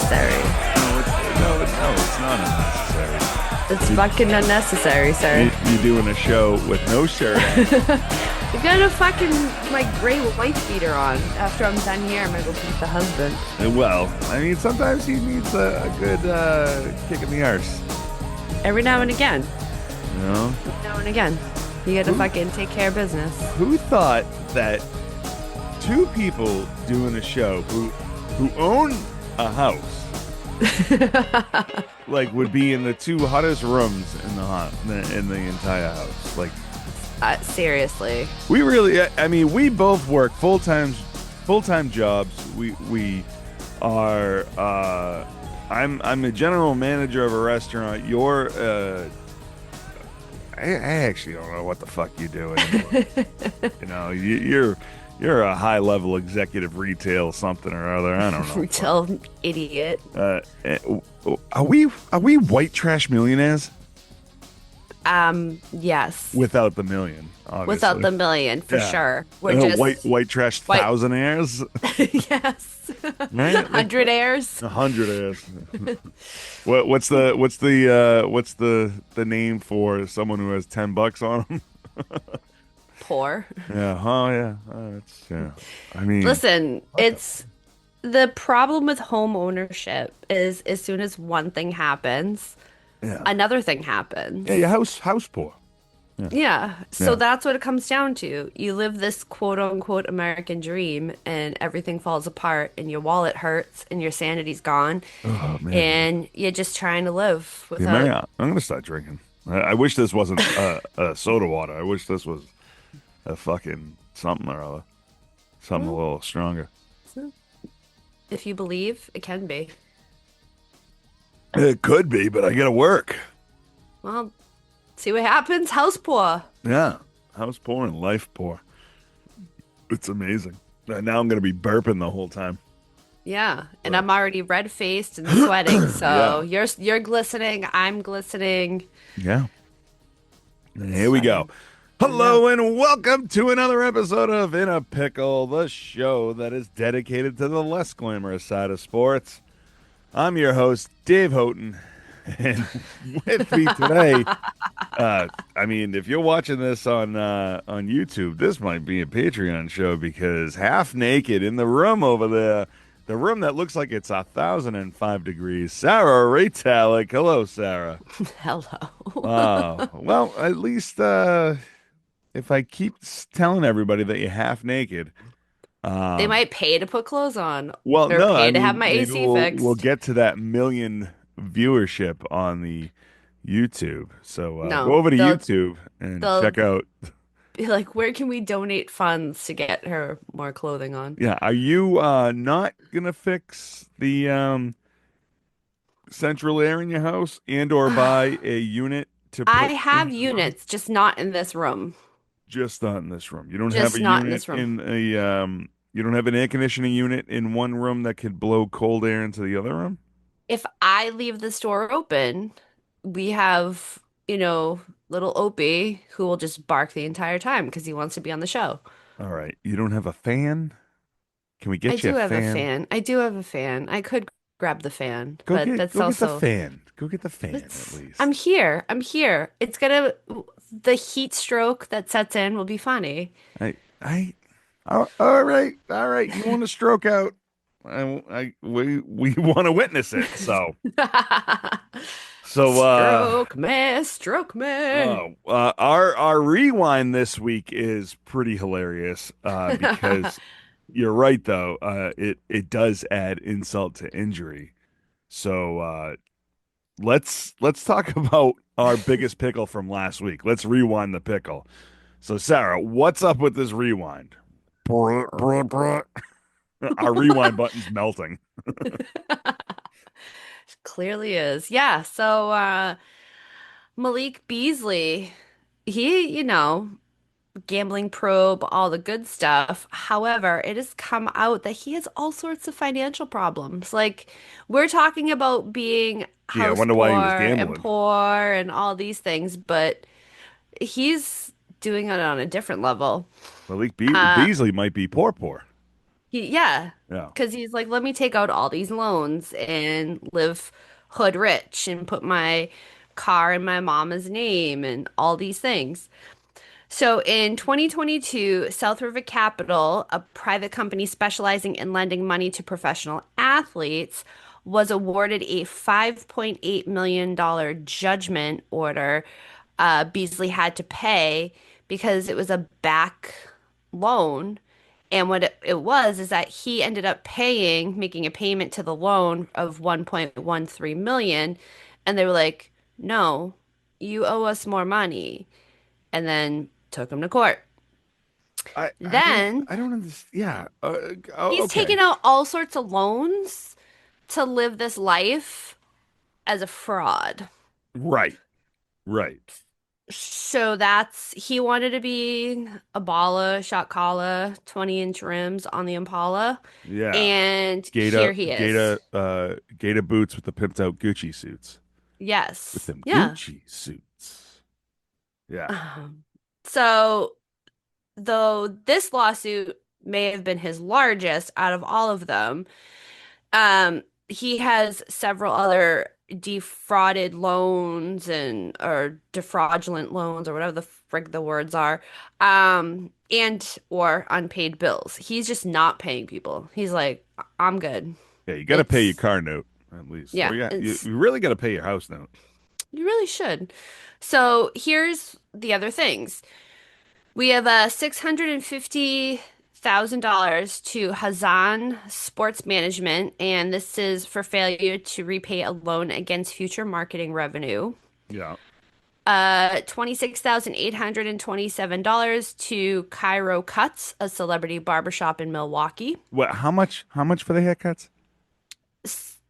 unnecessary. No, it's not unnecessary. It's fucking unnecessary, sir. You're doing a show with no shirt on. You got a fucking my gray wife beater on. After I'm done here, I'm gonna go beat the husband. Well, I mean, sometimes he needs a good kick in the arse. Every now and again. You know? Every now and again. You gotta fucking take care of business. Who thought that two people doing a show who own a house like would be in the two hottest rooms in the entire house? Like, Seriously. we really, I mean, we both work full-time jobs. We are I'm a general manager of a restaurant. You're I actually don't know what the fuck you do anymore. You know, you're a high level executive retail something or other. I don't know. Retail idiot. Are we white trash millionaires? Yes. Without the million, obviously. Without the million, for sure. We're just white trash white- thousandaires. Yes. Right? 100 heirs. 100 heirs. What's the name for someone who has $10 on them? Poor. Yeah. Oh yeah. Yeah. I mean, Listen, it's the problem with home ownership is as soon as one thing happens, yeah. another thing happens. Yeah, your house poor. Yeah. So Yeah. that's what it comes down to. You live this quote unquote American dream and everything falls apart and your wallet hurts and your sanity's gone Oh man. and you're just trying to live Yeah, without. Mary, I'm gonna start drinking. I wish this wasn't soda water. I wish this was a fucking something or other. Something a little stronger. If you believe, it can be. It could be, but I gotta work. Well, see what happens. House poor. Yeah. House poor and life poor. It's amazing. Now I'm gonna be burping the whole time. Yeah, and I'm already red-faced and sweating, so Yeah. you're glistening, I'm glistening. Yeah. And here we go. Hello and welcome to another episode of In a Pickle, the show that is dedicated to the less glamorous side of sports. I'm your host, Dave Houghton, and with me today, I mean, if you're watching this on YouTube, this might be a Patreon show because half naked in the room over there, the room that looks like it's 1,005 degrees, Sarah Reitalik. Hello, Sarah. Hello. Well, at least if I keep telling everybody that you're half naked, They might pay to put clothes on, well, or no, pay I to have mean, my maybe AC we'll, fixed. we'll get to that million viewership on the YouTube. So No, go over to they'll- YouTube and they'll- check out. Be like, where can we donate funds to get her more clothing on? Yeah, are you not gonna fix the central air in your house and or buy a unit to I put have in the room? units, just not in this room. Just not in this room. You don't have Just a not in unit this room. in a you don't have an air conditioning unit in one room that could blow cold air into the other room? If I leave this door open, we have, little Opie who will just bark the entire time because he wants to be on the show. All right. You don't have a fan? Can we I get you do a have a fan? fan. I do have a fan. I could grab the fan, Go but get that's go get also. the fan. Go get the fan at It's- least. I'm here. The heat stroke that sets in will be funny. All right. You want to stroke out? We want to witness it. So Stroke me. our rewind this week is pretty hilarious because you're right though. It does add insult to injury. So let's talk about our biggest pickle from last week. Let's rewind the pickle. So Sarah, what's up with this rewind? Our rewind button's melting. Clearly is. Yeah. So Malik Beasley, he, gambling probe, all the good stuff. However, it has come out that he has all sorts of financial problems. Like we're talking about being Gee, I house wonder why he was poor and gambling. poor and all these things, but he's doing it on a different level. Malik Uh, Beasley might be poor. Yeah, Yeah. because he's like, let me take out all these loans and live hood rich and put my car in my mama's name and all these things. So in 2022, South River Capital, a private company specializing in lending money to professional athletes, was awarded a $5.8 million judgment order Beasley had to pay because it was a back loan. And what it was is that he ended up making a payment to the loan of 1.13 million. And they were like, no, you owe us more money. And then took him to court. Then I don't understand. Yeah. he's Okay. taken out all sorts of loans to live this life as a fraud. Right. Right. So he wanted to be a bala, shot kala, 20-inch rims on the Impala. Yeah. And here he is. Gator boots with the pimped out Gucci suits. With Yes. them Yeah. Gucci suits. Yeah. So, though this lawsuit may have been his largest out of all of them, he has several other defrauded loans and or defraudulent loans or whatever the frig the words are, and or unpaid bills. He's just not paying people. He's like, I'm good. Yeah, you got to pay your It's car note at least. yeah, Or yeah, it's you really got to pay your house note. you really should. So here's the other things. We have $650,000 to Hazan Sports Management, and this is for failure to repay a loan against future marketing revenue. Yeah. $26,827 to Cairo Cuts, a celebrity barbershop in Milwaukee. What how much for the haircuts?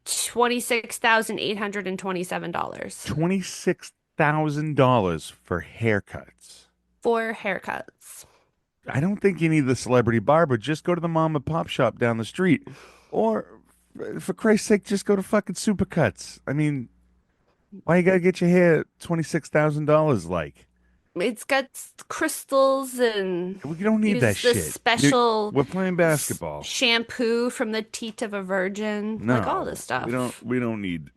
$26,827 $26,000 for haircuts. for haircuts. I don't think you need the celebrity barber. Just go to the mom and pop shop down the street. Or for Christ's sake, just go to fucking Supercuts. I mean, why you gotta get your hair $26,000 like? It's got crystals and We don't need that use this shit. You, special we're playing basketball. shampoo from the teat of a virgin, like all this No, stuff. we don't need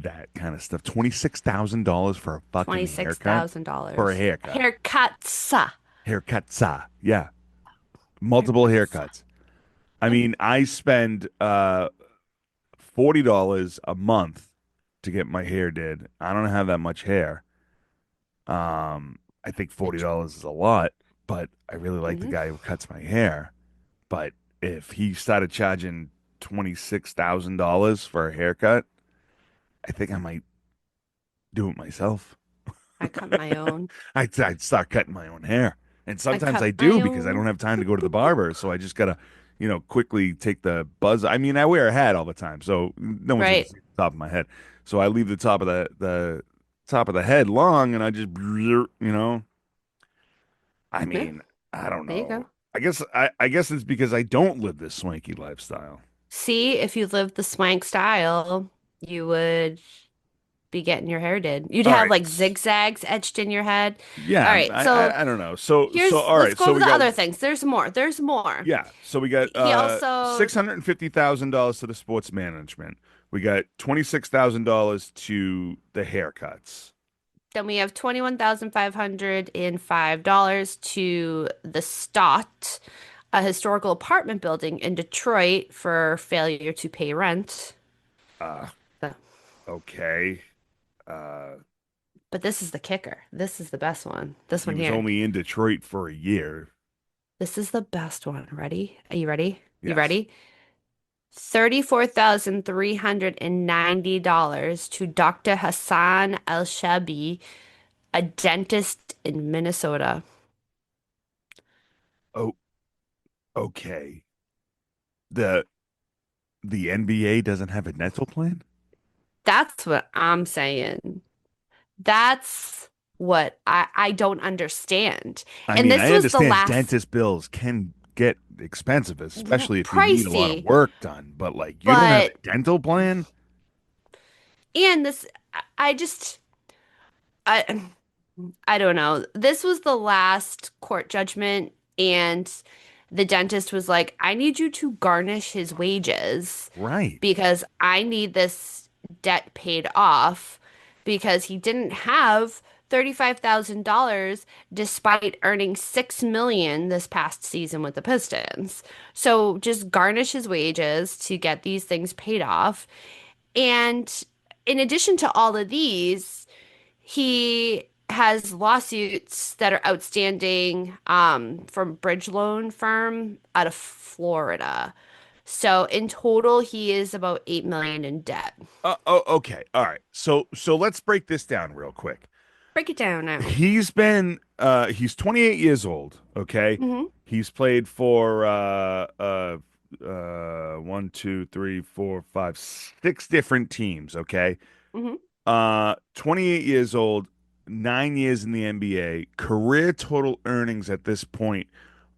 that kind of stuff. $26,000 for a fucking haircut? For a $26,000. haircut. Haircuts. Haircuts. Yeah. Multiple Haircuts. haircuts. I Yep. mean, I spend $40 a month to get my hair did. I don't have that much hair. I think $40 is a lot, but I really like the Mhm. guy who cuts my hair. But if he started charging $26,000 for a haircut, I think I might do it myself. I cut my own. I'd start cutting my own hair. And I sometimes cut I my do because I don't own. have time to go to the barber. So I just gotta, quickly take the buzz. I mean, I wear a hat all the time, so no one's gonna Right. see the top of my head. So I leave the top of the top of the head long, and I just, I Yeah, mean, I don't there you know. go. I guess it's because I don't live this swanky lifestyle. See, if you lived the swank style, you would be getting your hair did. You'd All have right. like zigzags etched in your head. All Yeah, right, so I don't know. So all let's right. go So over we the got other things. There's more. There's more. Yeah, so we got He also $650,000 to the sports management. We got $26,000 to the haircuts. Then we have $21,505 to the Stott, a historical apartment building in Detroit for failure to pay rent. Uh, So- okay. Uh, But this is the kicker. This is the best one. This he one was here. only in Detroit for a year. This is the best one. Ready? Are you ready? You Yes. ready? $34,390 to Dr. Hassan Al-Shabi, a dentist in Minnesota. Oh, okay. The the NBA doesn't have a dental plan? That's what I'm saying. That's what I don't understand. I And mean, this I was the understand last dentist bills can get expensive, especially if you need a lot of pricey, work done, but like you don't have but a dental plan? and this I just I don't know. This was the last court judgment, and the dentist was like, I need you to garnish his wages Right. because I need this debt paid off because he didn't have $35,000 despite earning 6 million this past season with the Pistons. So just garnish his wages to get these things paid off. And in addition to all of these, he has lawsuits that are outstanding from bridge loan firm out of Florida. So in total, he is about 8 million in debt. Oh, okay. All right. So let's break this down real quick. Break it down now. He's 28 years old, okay? Hmm. He's played for one, two, three, four, five, six different teams, okay? Hmm. 28 years old, 9 years in the NBA. Career total earnings at this point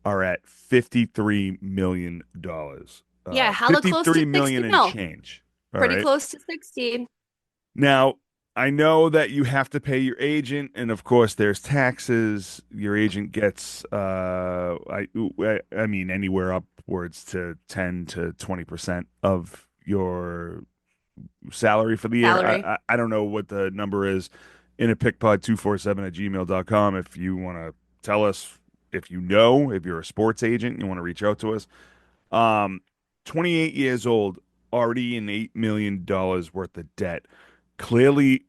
are at $53 million. Yeah, hella close to 53 million 60 and mil. change. All Pretty right. close to 60. Now, I know that you have to pay your agent, and of course, there's taxes. Your agent gets, I mean, anywhere upwards to 10 to 20% of your salary for the year. Salary. I don't know what the number is in a pickpod247 at gmail.com. If you want to tell us, if you know, if you're a sports agent, you want to reach out to us. Um, 28 years old, already in $8 million worth of debt. Clearly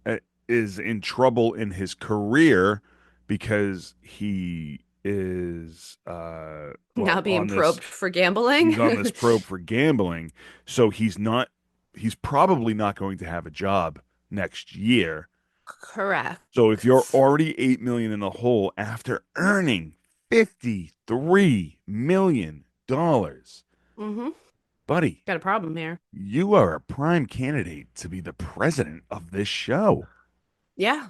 uh, is in trouble in his career because he is Now well being probed for gambling. he's on this probe for gambling. So he's probably not going to have a job next year. Correct. So if you're already 8 million in the hole after earning $53 million, Hmm. buddy, Got a problem here. you are a prime candidate to be the president of this show. Yeah,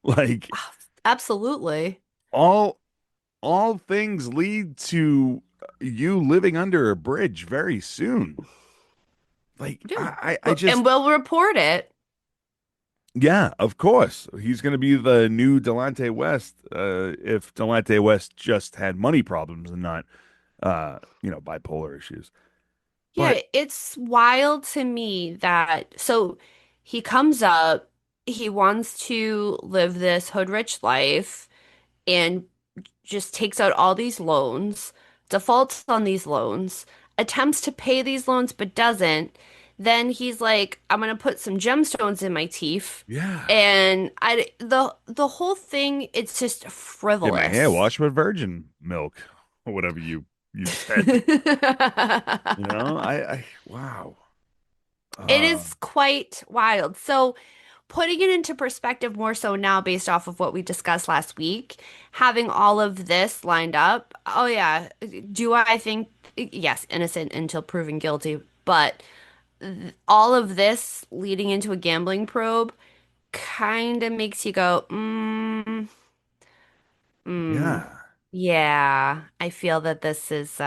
Like absolutely. all all things lead to you living under a bridge very soon. Like Do. I And just we'll report it. yeah, of course. He's going to be the new Delonte West if Delonte West just had money problems and not bipolar issues. But Yeah, it's wild to me that so he comes up, he wants to live this hood rich life and just takes out all these loans, defaults on these loans, attempts to pay these loans but doesn't. Then he's like, I'm gonna put some gemstones in my teeth. yeah, And the whole thing, it's just get my hair frivolous. washed with virgin milk or whatever you said. I wow. It Uh, is quite wild. So, putting it into perspective more so now based off of what we discussed last week, having all of this lined up, oh yeah, do I think yes, innocent until proven guilty, but all of this leading into a gambling probe kind of makes you go, mm, yeah, yeah, I feel that this is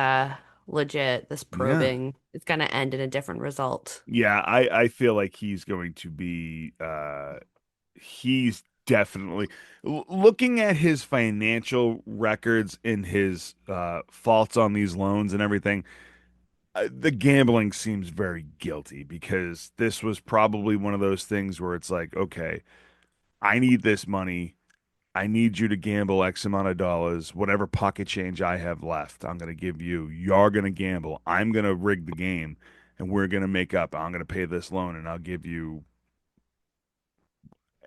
legit. This yeah. probing is going to end in a different result. Yeah, I feel like he's going to be he's definitely looking at his financial records and his faults on these loans and everything. The gambling seems very guilty because this was probably one of those things where it's like, okay, I need this money. I need you to gamble X amount of dollars, whatever pocket change I have left, I'm going to give you. You're going to gamble. I'm going to rig the game and we're going to make up. I'm going to pay this loan and I'll give you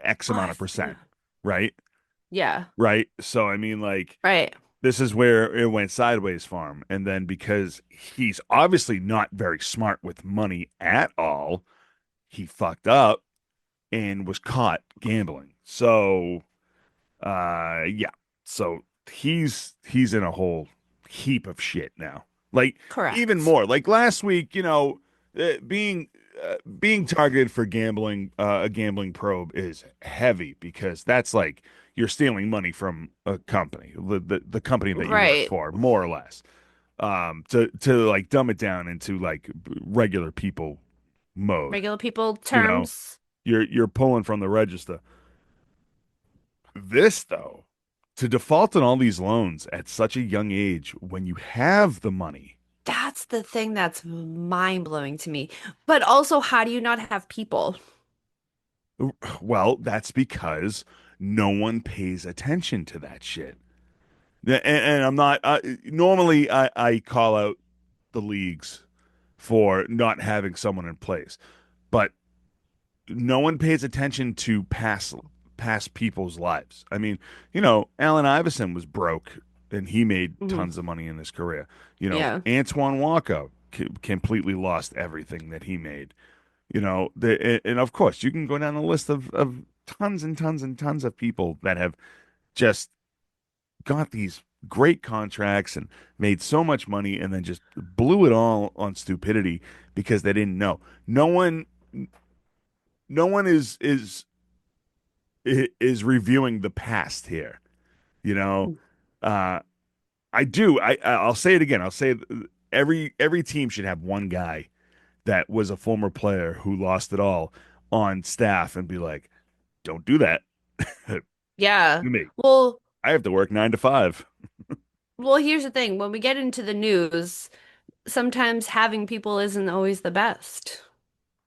X Oh, amount of percent. Right? yeah, Right. So, I mean, like, right. this is where it went sideways for him. And then because he's obviously not very smart with money at all, he fucked up and was caught gambling. So, yeah. So he's in a whole heap of shit now. Like even Correct. more. Like last week, being targeted for gambling, a gambling probe is heavy because that's like you're stealing money from a company, the company that you work Right. for, more or less. To like dumb it down into like regular people mode. Regular people You know, terms. you're pulling from the register. This though. to default on all these loans at such a young age when you have the money. That's the thing that's mind-blowing to me. But also, how do you not have people? Well, that's because no one pays attention to that shit. And I'm not, normally I call out the leagues for not having someone in place, but no one pays attention to past people's lives. I mean, Allen Iverson was broke and he made Mhm. tons of money in his career. Yeah. Antoine Walker completely lost everything that he made. And of course, you can go down the list of tons and tons and tons of people that have just got these great contracts and made so much money and then just blew it all on stupidity because they didn't know. No one is reviewing the past here. You know, uh, I do. I'll say it again. I'll say every team should have one guy that was a former player who lost it all on staff and be like, don't do that to Yeah. me. Well, I have to work 9 to 5. here's the thing. When we get into the news, sometimes having people isn't always the best.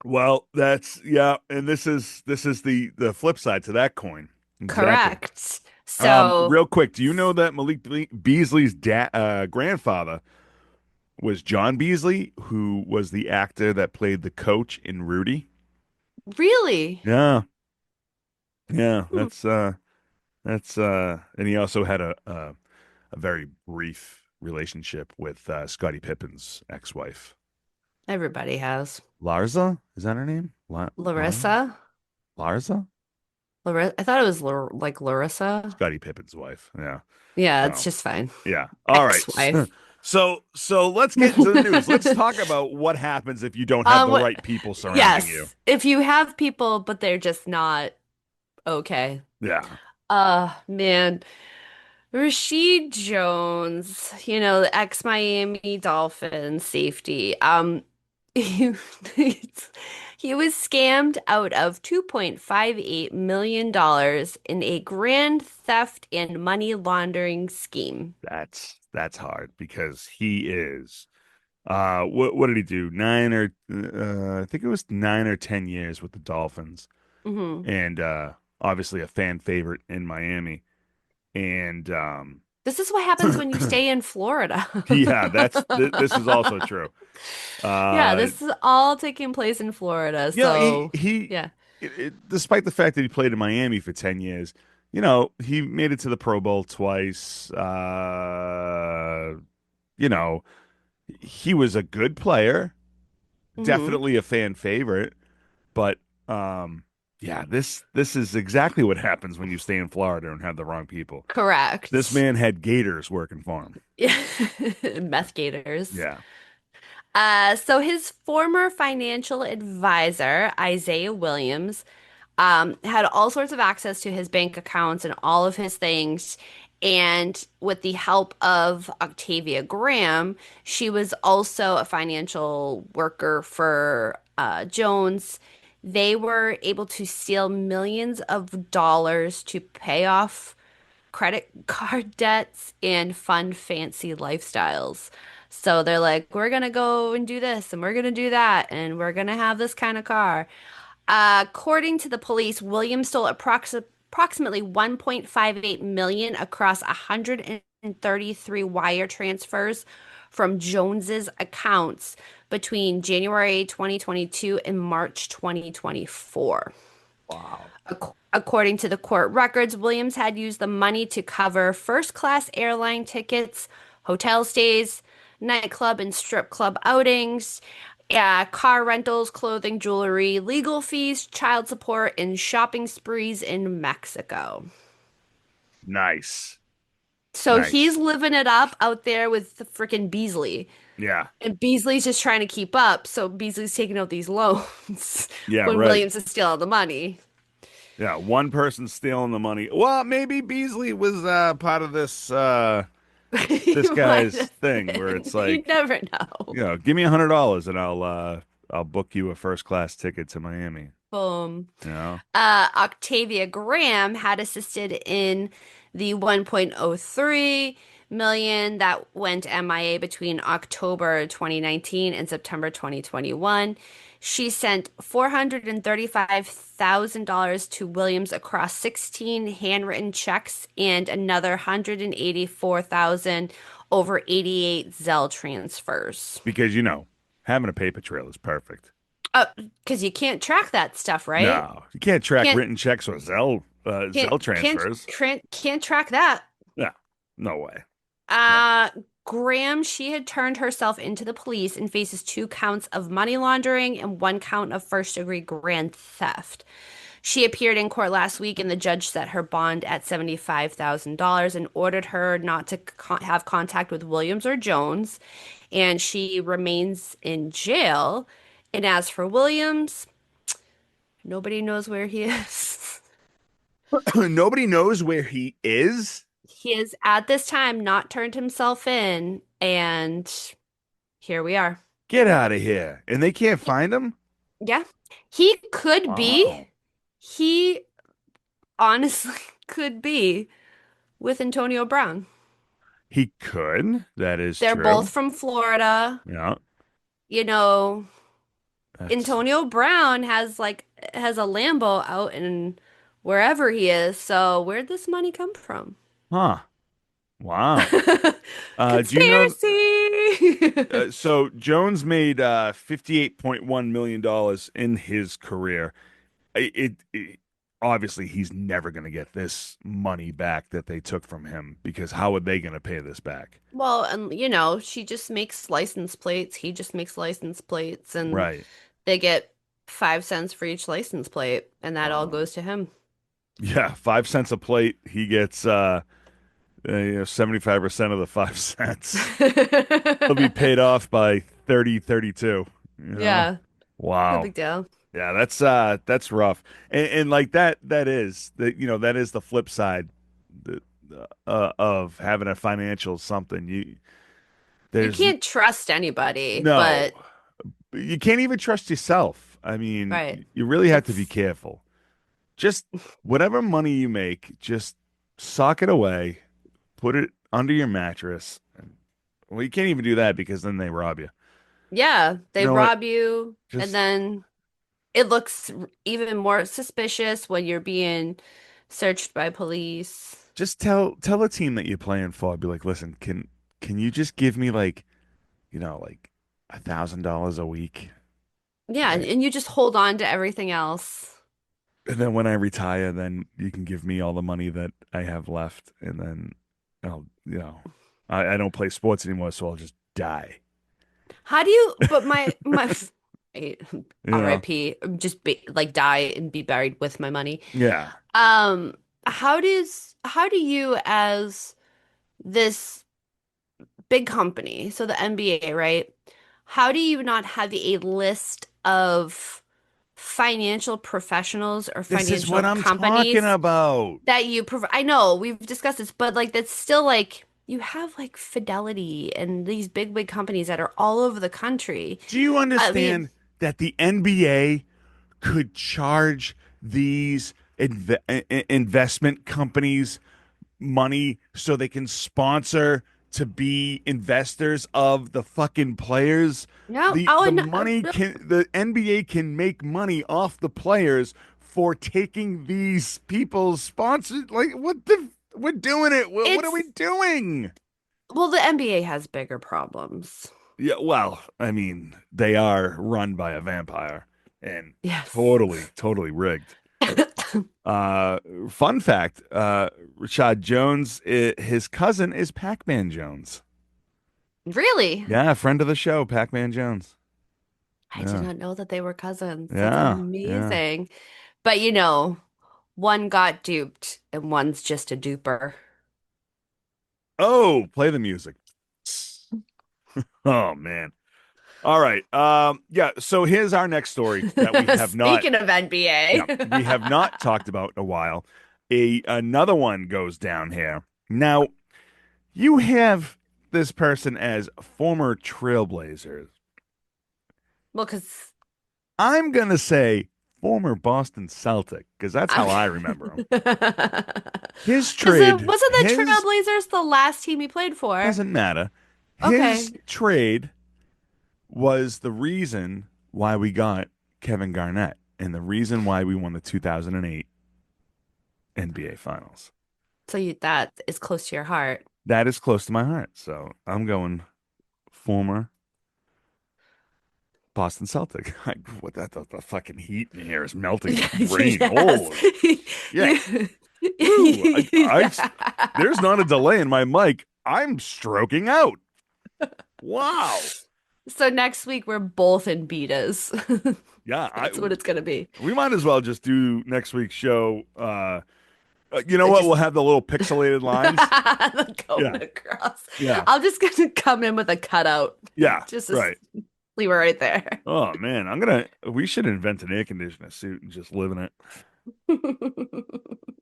Well, that's yeah, and this is the flip side to that coin. Exactly. Correct. So, Real quick, do you know that Beasley's grandfather was John Beasley, who was the actor that played the coach in Rudy? really? Yeah, yeah, Hmm. and he also had a very brief relationship with Scottie Pippen's ex-wife, Everybody has. Larsa. Is that her name? Larissa? Larsa? I thought it was like Larissa. Scottie Pippen's wife. Yeah. Yeah, it's So just fine. yeah. All right. Ex-wife. So let's get into the news. Let's talk about what happens if you don't have the What, right people surrounding you. yes, if you have people, but they're just not okay. Yeah. Man. Rashid Jones, the ex-Miami Dolphins safety. He, he was scammed out of $2.58 million in a grand theft and money laundering scheme. That's hard because he is what did he do? I think it was 9 or 10 years with the Dolphins Hmm. and obviously a fan favorite in Miami. And This is what happens when you stay in Florida. yeah, this is also true. Yeah, Uh this is all taking place in Florida. You know, he So, he, yeah. despite the fact that he played in Miami for 10 years, he made it to the Pro Bowl twice. You know, he was a good player, Hmm. definitely a fan favorite, but um, yeah, this is exactly what happens when you stay in Florida and have the wrong people. This Correct. man had gators working for him. Yeah. Meth gators. Yeah, So his former financial advisor, Isaiah Williams, had all sorts of access to his bank accounts and all of his things. And with the help of Octavia Graham, she was also a financial worker for Jones. They were able to steal millions of dollars to pay off credit card debts and fund fancy lifestyles. So they're like, we're gonna go and do this, and we're gonna do that, and we're gonna have this kind of car. According to the police, Williams stole approximately 1.58 million across 133 wire transfers from Jones's accounts between January 2022 and March 2024. wow, According to the court records, Williams had used the money to cover first-class airline tickets, hotel stays, nightclub and strip club outings, car rentals, clothing, jewelry, legal fees, child support, and shopping sprees in Mexico. nice, So he's nice. living it up out there with the freaking Beasley. Yeah, And Beasley's just trying to keep up. So Beasley's taking out these loans yeah, when right. Williams is stealing the money. Yeah, one person stealing the money. Well, maybe Beasley was part of this You might guy's have thing where been. it's You like, never know. give me $100 and I'll book you a first class ticket to Miami. Boom. You know? Octavia Graham had assisted in the 1.03 million that went MIA between October 2019 and September 2021. She sent $435,000 to Williams across 16 handwritten checks and another 184,000 over 88 Zelle transfers. Because, having a paper trail is perfect. Because you can't track that stuff, right? No, you can't track Can't written checks or can't Zelle transfers. can't track that. No, no way. No. Uh, Graham, she had turned herself into the police and faces 2 counts of money laundering and 1 count of first-degree grand theft. She appeared in court last week, and the judge set her bond at $75,000 and ordered her not to have contact with Williams or Jones, and she remains in jail. And as for Williams, nobody knows where he is. Nobody knows where he is. He is at this time not turned himself in, and here we are. Get out of here. And they can't find him? Yeah. He could be, Wow. he honestly could be with Antonio Brown. He could. That is They're both true. from Florida. Yeah. You know, That's, Antonio Brown has a Lambo out in wherever he is. So where'd this money come from? huh. Wow. Do you know? Conspiracy. So Jones made $58.1 million in his career. It obviously he's never going to get this money back that they took from him because how are they going to pay this back? Well, and she just makes license plates. He just makes license plates, and Right. they get 5 cents for each license plate, and that all Um, goes to him. yeah, 5 cents a plate. He gets 75% of the 5 cents. He'll be paid off by 30, 32. You know? Yeah, no Wow. big deal. Yeah, that's rough. And like that is that is the flip side the, of having a financial something. You There's can't trust anybody, no but you can't even trust yourself. I mean, right. you really have to be It's careful. Just whatever money you make, just sock it away, put it under your mattress. Well, you can't even do that because then they rob you. yeah, You they know what? rob you, and Just then it looks even more suspicious when you're being searched by police. just tell the team that you're playing for. Be like, listen, can you just give me like $1,000 a week, Yeah, and, right? and you just hold on to everything else. And then when I retire, then you can give me all the money that I have left, and then I don't play sports anymore, so I'll just die. How do you, but my eh, You know? RIP, just like die and be buried with my money. Yeah. Um, how do you as this big company, so the NBA, right? How do you not have a list of financial professionals or This is what financial I'm talking companies about. that you provide? I know we've discussed this, but like that's still like you have like Fidelity and these big companies that are all over the country. Do you I mean, understand that the NBA could charge these investment companies money so they can sponsor to be investors of the fucking players. no, The no, money no. can the NBA can make money off the players for taking these people's sponsors. Like we're doing it. What are we It's doing? well, the NBA has bigger problems. Yeah, well, I mean, they are run by a vampire and Yes. totally rigged. Uh, Fun fact, Reshad Jones, his cousin is Pac-Man Jones. Really? Yeah, friend of the show, Pac-Man Jones. I did Yeah, not know that they were cousins. That's yeah. amazing. But one got duped and one's just a duper. Oh, play the music. Oh man. All right. Yeah, so here's our next story that we have not Speaking of yeah, we have NBA. not talked about in a while. Another one goes down here. Now, you have this person as former trailblazers. Well, because I'm gonna say former Boston Celtic, because that's how I remember him. His Because it trade, wasn't the his Trailblazers the last team he played for? doesn't matter. Okay. His trade was the reason why we got Kevin Garnett and the reason why we won the 2008 NBA Finals. So that is close to your heart. That is close to my heart. So I'm going former Boston Celtic. What the fucking heat in here is melting my brain. Yes. Holy shit. You, Woo. yeah. There's not a delay in my mic. I'm stroking out. Wow. So next week we're both in betas. Yeah, That's what it's gonna be. we might as well just do next week's show. You know what? Just We'll have the little pixelated lines. going Yeah, across. yeah, I'm just gonna come in with a cutout. yeah. Just to Right. leave it right there. Oh man, we should invent an air conditioner suit and just live in it.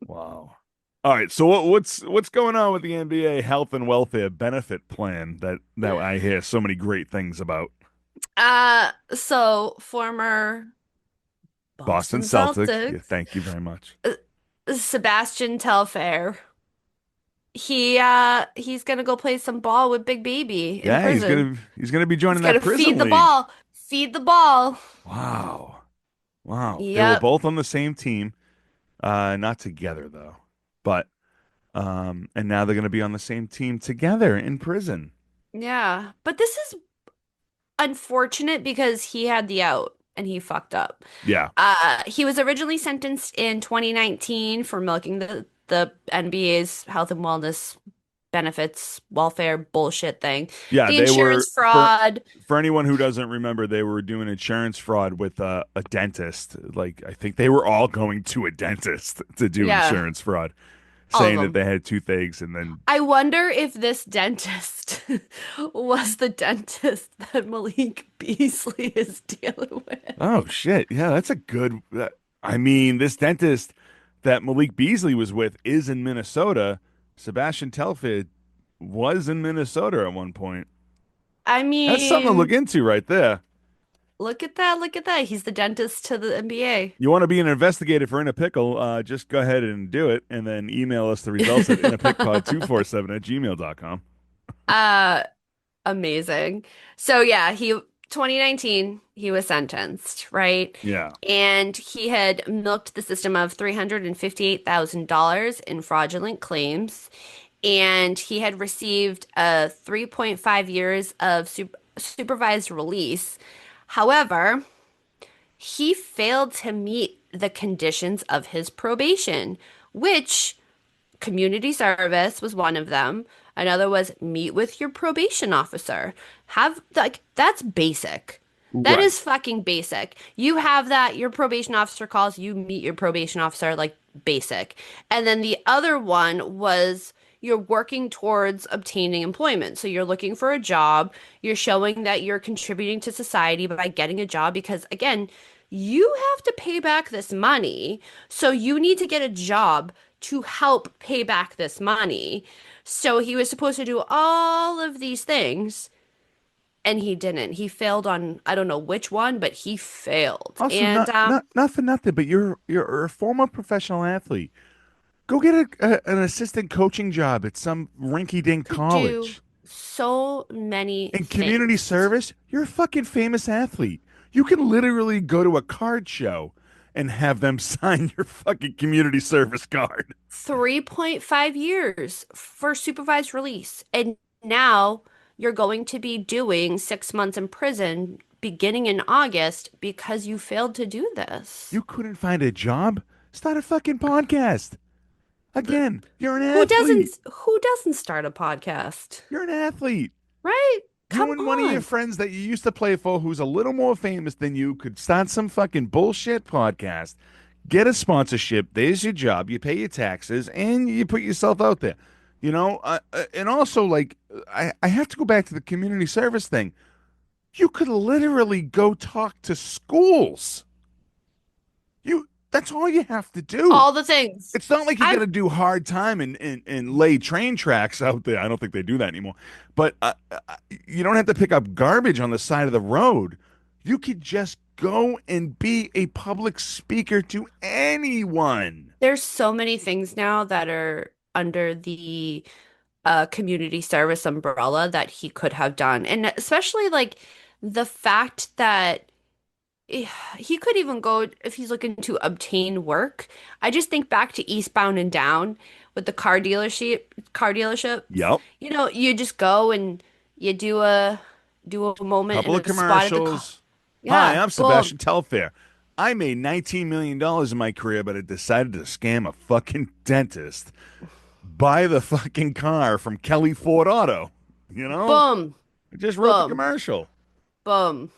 Wow. All right, so what's going on with the NBA health and welfare benefit plan that I hear so many great things about? So former Boston Boston Celtic. Yeah, Celtics, thank you very much. Sebastian Telfair. He's gonna go play some ball with Big Baby in Yeah, prison. he's gonna be He's joining that gonna prison feed the league. ball. Feed the ball. Wow. Wow. They were Yep. both on the same team. Not together though. But and now they're gonna be on the same team together in prison. Yeah. But this is unfortunate because he had the out and he fucked up. Yeah. He was originally sentenced in 2019 for milking the NBA's health and wellness benefits welfare bullshit thing. Yeah, The they were insurance fraud. for anyone who doesn't remember, they were doing insurance fraud with a dentist. Like I think they were all going to a dentist to do Yeah, insurance fraud, all of saying that them. they had toothaches and then I wonder if this dentist was the dentist that Malik Beasley is dealing with. oh shit, yeah, that's a good. I mean, this dentist that Malik Beasley was with is in Minnesota. Sebastian Telfair was in Minnesota at one point. I That's something to look mean, into right there. look at that, look at that. He's the dentist to the NBA. You want to be an investigator for In a Pickle, just go ahead and do it, and then email us the results at inapicpod247 at gmail.com. Uh, Amazing. So yeah, he 2019 he was sentenced, right? Yeah. And he had milked the system of $358,000 in fraudulent claims, and he had received 3.5 years of supervised release. However, he failed to meet the conditions of his probation, which community service was one of them. Another was meet with your probation officer. Have like that's basic. That Right. is fucking basic. You have that, your probation officer calls, you meet your probation officer, like basic. And then the other one was you're working towards obtaining employment. So you're looking for a job, you're showing that you're contributing to society by getting a job because again, you have to pay back this money. So you need to get a job to help pay back this money. So he was supposed to do all of these things and he didn't. He failed on I don't know which one, but he failed. Also, And not for nothing, but you're a former professional athlete. Go get an assistant coaching job at some rinky-dink could do college. so many In community things. service, you're a fucking famous athlete. You can literally go to a card show and have them sign your fucking community service card. 3.5 years for supervised release. And now you're going to be doing 6 months in prison beginning in August because you failed to do this. You couldn't find a job? Start a fucking podcast. The- Again, you're an Who doesn't athlete. who doesn't start a podcast? You're an athlete. Right? You Come and one of your on. friends that you used to play for who's a little more famous than you could start some fucking bullshit podcast, get a sponsorship. There's your job. You pay your taxes and you put yourself out there. And also, like, I have to go back to the community service thing. You could literally go talk to schools. That's all you have to do. All the things. It's not like you got I'm to do hard time and lay train tracks out there. I don't think they do that anymore. But you don't have to pick up garbage on the side of the road. You could just go and be a public speaker to anyone. There's so many things now that are under the community service umbrella that he could have done. And especially like the fact that he could even go if he's looking to obtain work. I just think back to Eastbound and Down with the car dealerships. Yep. You know, you just go and you do a moment in Couple of a spot at the car. commercials. Hi, Yeah, I'm boom. Sebastian Telfair. I made $19 million in my career, but I decided to scam a fucking dentist. Buy the fucking car from Kelly Ford Auto. You know? Boom. I just wrote the Boom. commercial. Boom.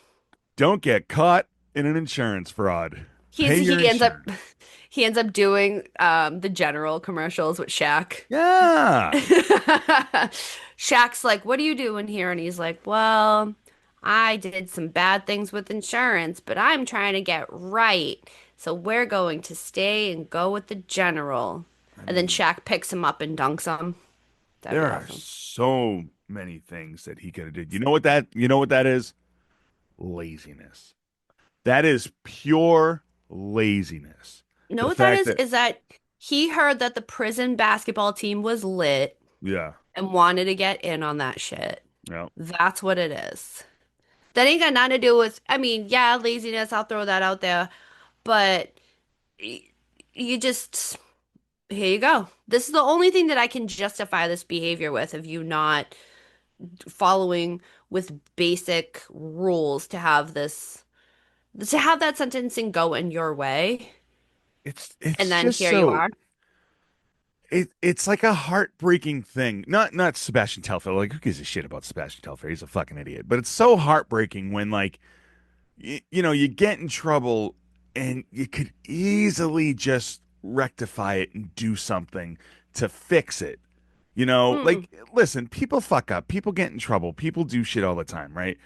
Don't get caught in an insurance fraud. Pay your He ends up insurance. he ends up doing the general commercials with Shaq. Yeah. Shaq's like, "What are you doing here?" And he's like, "Well, I did some bad things with insurance, but I'm trying to get right. So we're going to stay and go with the general." I And then mean, Shaq picks him up and dunks him. That'd be there are awesome. so many things that he could have did. You know what that is? Laziness. That is pure laziness. You know The what that fact that is that he heard that the prison basketball team was lit yeah, and wanted to get in on that shit. yeah. That's what it is. That ain't got nothing to do with, I mean, yeah, laziness, I'll throw that out there, but y- you just, here you go. This is the only thing that I can justify this behavior with of you not following with basic rules to have that sentencing go in your way. It's And then just here you so are. it's like a heartbreaking thing. Not Sebastian Telfair. Like who gives a shit about Sebastian Telfair? He's a fucking idiot. But it's so heartbreaking when like you get in trouble and you could easily just rectify it and do something to fix it. Mm, Like listen, people fuck up, people get in trouble, people do shit all the time, right?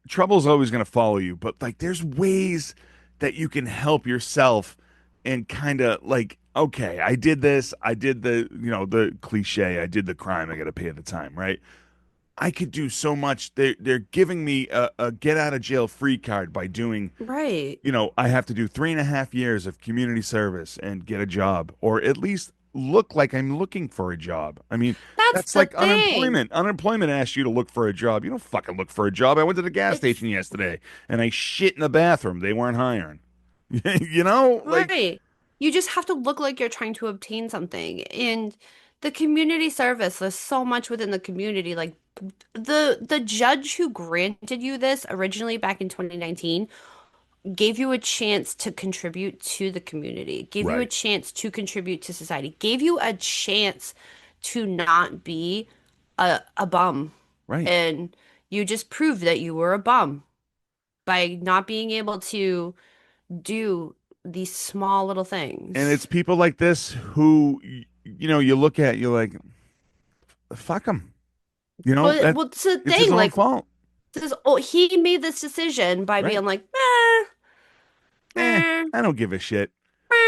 Trouble's always going to follow you, but like there's ways that you can help yourself and kind of like, okay, I did this, I did the cliche, I did the crime, I got to pay the time, right? I could do so much. They're giving me a get out of jail free card by doing, right. I have to do 3.5 years of community service and get a job, or at least look like I'm looking for a job. I mean, That's that's the like thing. unemployment. Unemployment asks you to look for a job. You don't fucking look for a job. I went to the gas It's station yesterday and I shit in the bathroom. They weren't hiring. Like right. You just have to look like you're trying to obtain something. And the community service, there's so much within the community. Like the judge who granted you this originally back in 2019 gave you a chance to contribute to the community, gave you a right, chance to contribute to society, gave you a chance to not be a bum. right. And you just proved that you were a bum by not being able to do these small little And things. it's people like this who you look at, you're like, fuck them. That Well, it's the it's his thing. own Like, fault, oh, he made this decision by right? being like, Eh, eh, I don't give a shit.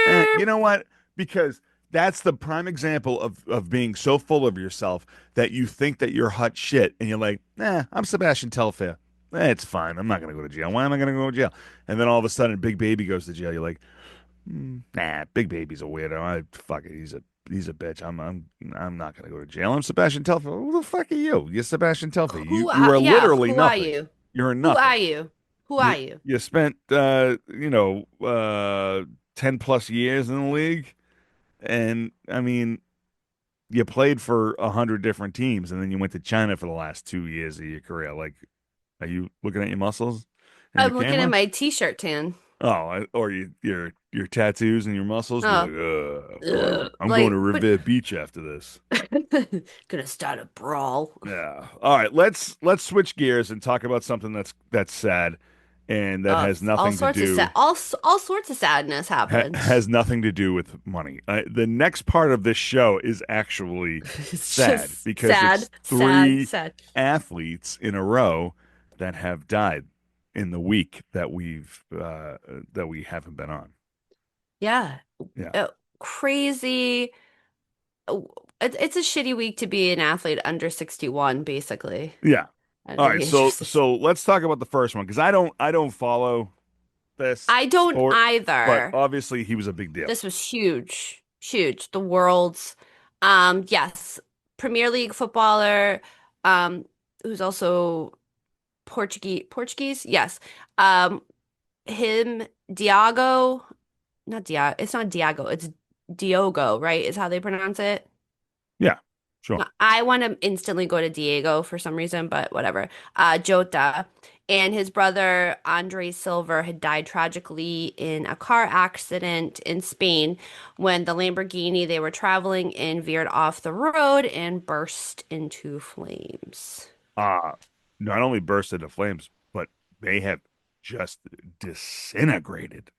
eh. You know what? Because that's the prime example of being so full of yourself that you think that you're hot shit, and you're like, I'm Sebastian Telfair. It's fine. I'm not gonna go to jail. Why am I gonna go to jail? And then all of a sudden, Big Baby goes to jail. You're like, nah, Big Baby's a weirdo. Fuck it. He's a bitch. I'm not gonna go to jail. I'm Sebastian Telfair. Who the fuck are you? You're Sebastian Telfair. You are Yeah, literally who are nothing. you? You're Who nothing. are you? Who You are you? you spent 10 plus years in the league, and I mean you played for 100 different teams, and then you went to China for the last 2 years of your career. Like, are you looking at your muscles in the I'm looking at camera? my t-shirt tan. Oh, or your tattoos and your muscles. You're Oh, like, fuck. ugh. I'm going to Like, but Revere Beach after this. gonna start a brawl. Yeah. All right. Let's switch gears and talk about something that's sad, and that has All nothing to sorts of do all sorts of sadness happened. has nothing to do with money. The next part of this show is actually It's sad just because sad, it's sad, three sad. athletes in a row that have died in the week that we haven't been on. Yeah. Yeah. Uh, Crazy. It's a shitty week to be an athlete under 61, basically. Yeah. All Under right. the age of So 60. so let's talk about the first one because I don't follow. this I don't sport, but either. obviously he was a big deal. This was huge, huge. The world's, yes, Premier League footballer, um, who's also Portuguese, yes. Um, him, Diago, not Diago, it's not Diago, it's Diogo, right? Is how they pronounce it. Yeah, sure. I want to instantly go to Diego for some reason, but whatever. Jota and his brother Andre Silver had died tragically in a car accident in Spain when the Lamborghini they were traveling in veered off the road and burst into flames. Uh, Not only burst into flames, but they have just disintegrated.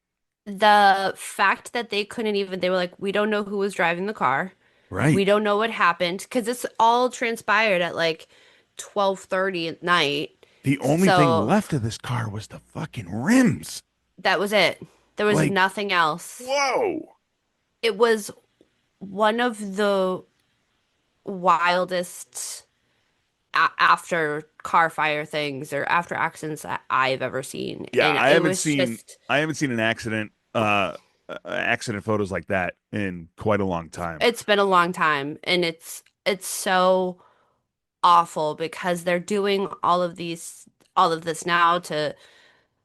The fact that they couldn't even, they were like, we don't know who was driving the car. We Right. don't know what happened because this all transpired at like 12:30 at night. The only thing So left of this car was the fucking rims. that was it. There was Like, nothing else. whoa. It was one of the wildest after car fire things or after accidents that I've ever seen. Yeah, And it was just, I haven't seen an accident photos like that in quite a long time. it's been a long time and it's so awful because they're doing all of this now to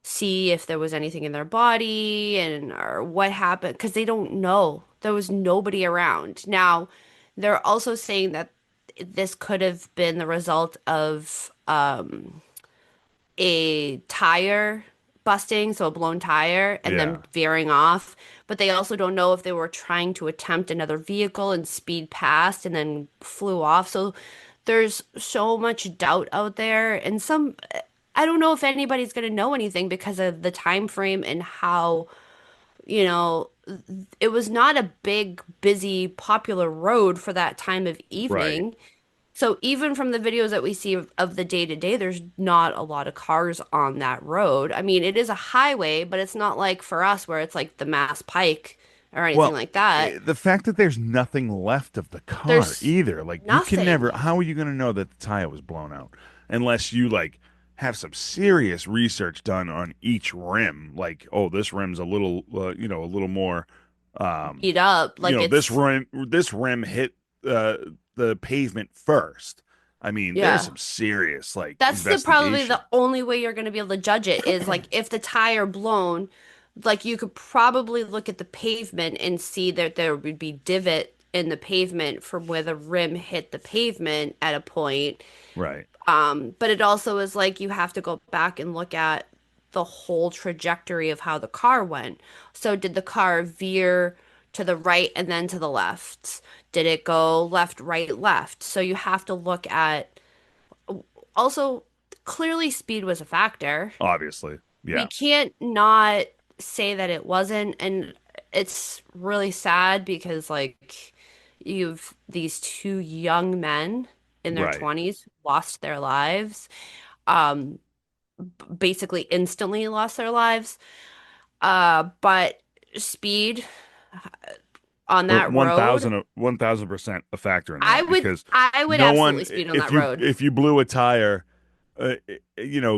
see if there was anything in their body and or what happened because they don't know. There was nobody around. Now, they're also saying that this could have been the result of a tire busting, so a blown tire, and Yeah. then veering off. But they also don't know if they were trying to attempt another vehicle and speed past and then flew off. So there's so much doubt out there, and some I don't know if anybody's going to know anything because of the time frame and how, you know, it was not a big, busy, popular road for that time of Right. evening. So even from the videos that we see of the day to day, there's not a lot of cars on that road. I mean, it is a highway, but it's not like for us where it's like the Mass Pike or anything Well, like that. the fact that there's nothing left of the car There's either, like you can never, nothing. how are you going to know that the tire was blown out unless you like have some serious research done on each rim? Like, oh, this rim's a little, a little more, um, Beat up. Like it's, this rim hit the pavement first. I mean, there's yeah. some serious like That's the probably the investigation. only way you're going to be able to judge it is like if the tire blown, like you could probably look at the pavement and see that there would be divot in the pavement from where the rim hit the pavement at a point. Right. But it also is like you have to go back and look at the whole trajectory of how the car went. So did the car veer to the right and then to the left? Did it go left, right, left? So you have to look at also clearly speed was a factor. Obviously. We Yeah. can't not say that it wasn't, and it's really sad because like you've these two young men in their Right. 20s lost their lives. Um, Basically instantly lost their lives. But speed on that road, 1000% a factor in that because I would no one absolutely speed on that road. if you blew a tire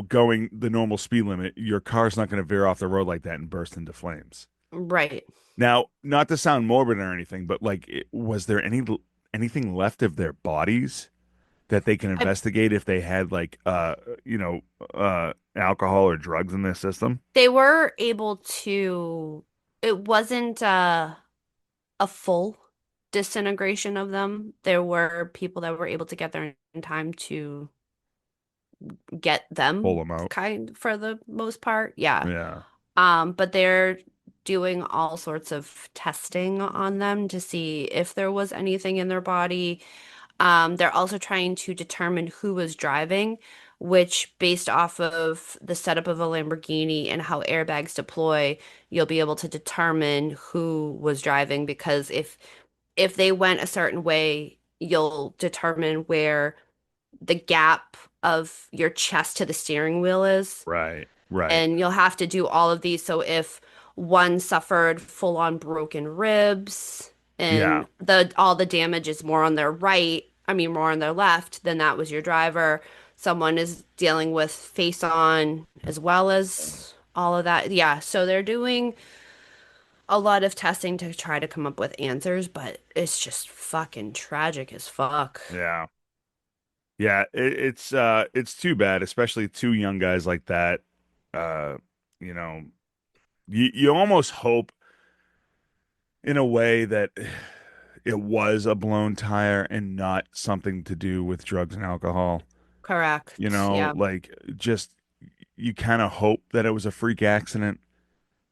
going the normal speed limit, your car's not going to veer off the road like that and burst into flames. Right. Now, not to sound morbid or anything, but like was there anything left of their bodies that they can I, investigate if they had like alcohol or drugs in their system? they were able to, it wasn't a full disintegration of them. There were people that were able to get there in time to get Pull them them out. kind for the most part. Yeah. Yeah. But they're doing all sorts of testing on them to see if there was anything in their body. They're also trying to determine who was driving, which based off of the setup of a Lamborghini and how airbags deploy, you'll be able to determine who was driving because if they went a certain way, you'll determine where the gap of your chest to the steering wheel is. Right. Right. And you'll have to do all of these. So if one suffered full on broken ribs Yeah. and the all the damage is more on their right, I mean more on their left, then that was your driver. Someone is dealing with face on as well as all of that. Yeah, so they're doing a lot of testing to try to come up with answers, but it's just fucking tragic as fuck. Yeah. Yeah, it's too bad, especially two young guys like that. Uh, you know, you almost hope in a way that it was a blown tire and not something to do with drugs and alcohol. Correct. Yeah. Like just you kind of hope that it was a freak accident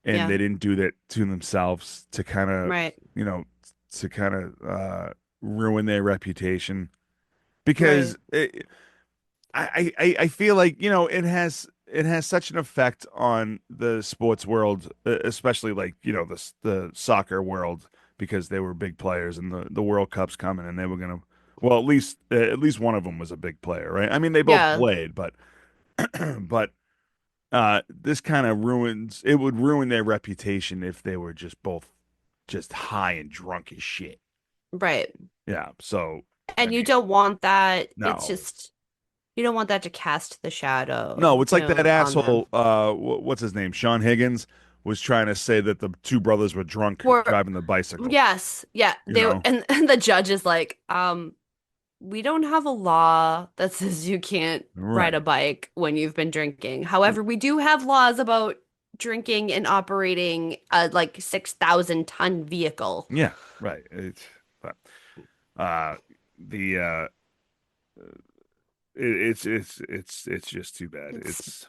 and Yeah. they didn't do that to themselves to kind of, Right. you know, to kind of ruin their reputation because Right. I feel like, it has such an effect on the sports world, especially like, the soccer world because they were big players and the World Cup's coming and they were gonna, well, at least one of them was a big player, right? I mean, they both Yeah. played, but but this kind of it would ruin their reputation if they were just both just high and drunk as shit. Right. Yeah, so I And you mean, don't want that. It's no. just you don't want that to cast the No, shadow, it's like that on them. asshole. What's his name? Sean Higgins was trying to say that the two brothers were drunk Or driving the bicycle. yes, yeah, You know, and the judge is like, we don't have a law that says you can't ride a right? bike when you've been drinking. However, we do have laws about drinking and operating a like 6,000-ton vehicle. Yeah, right. But, uh, the it's just too bad. It's It's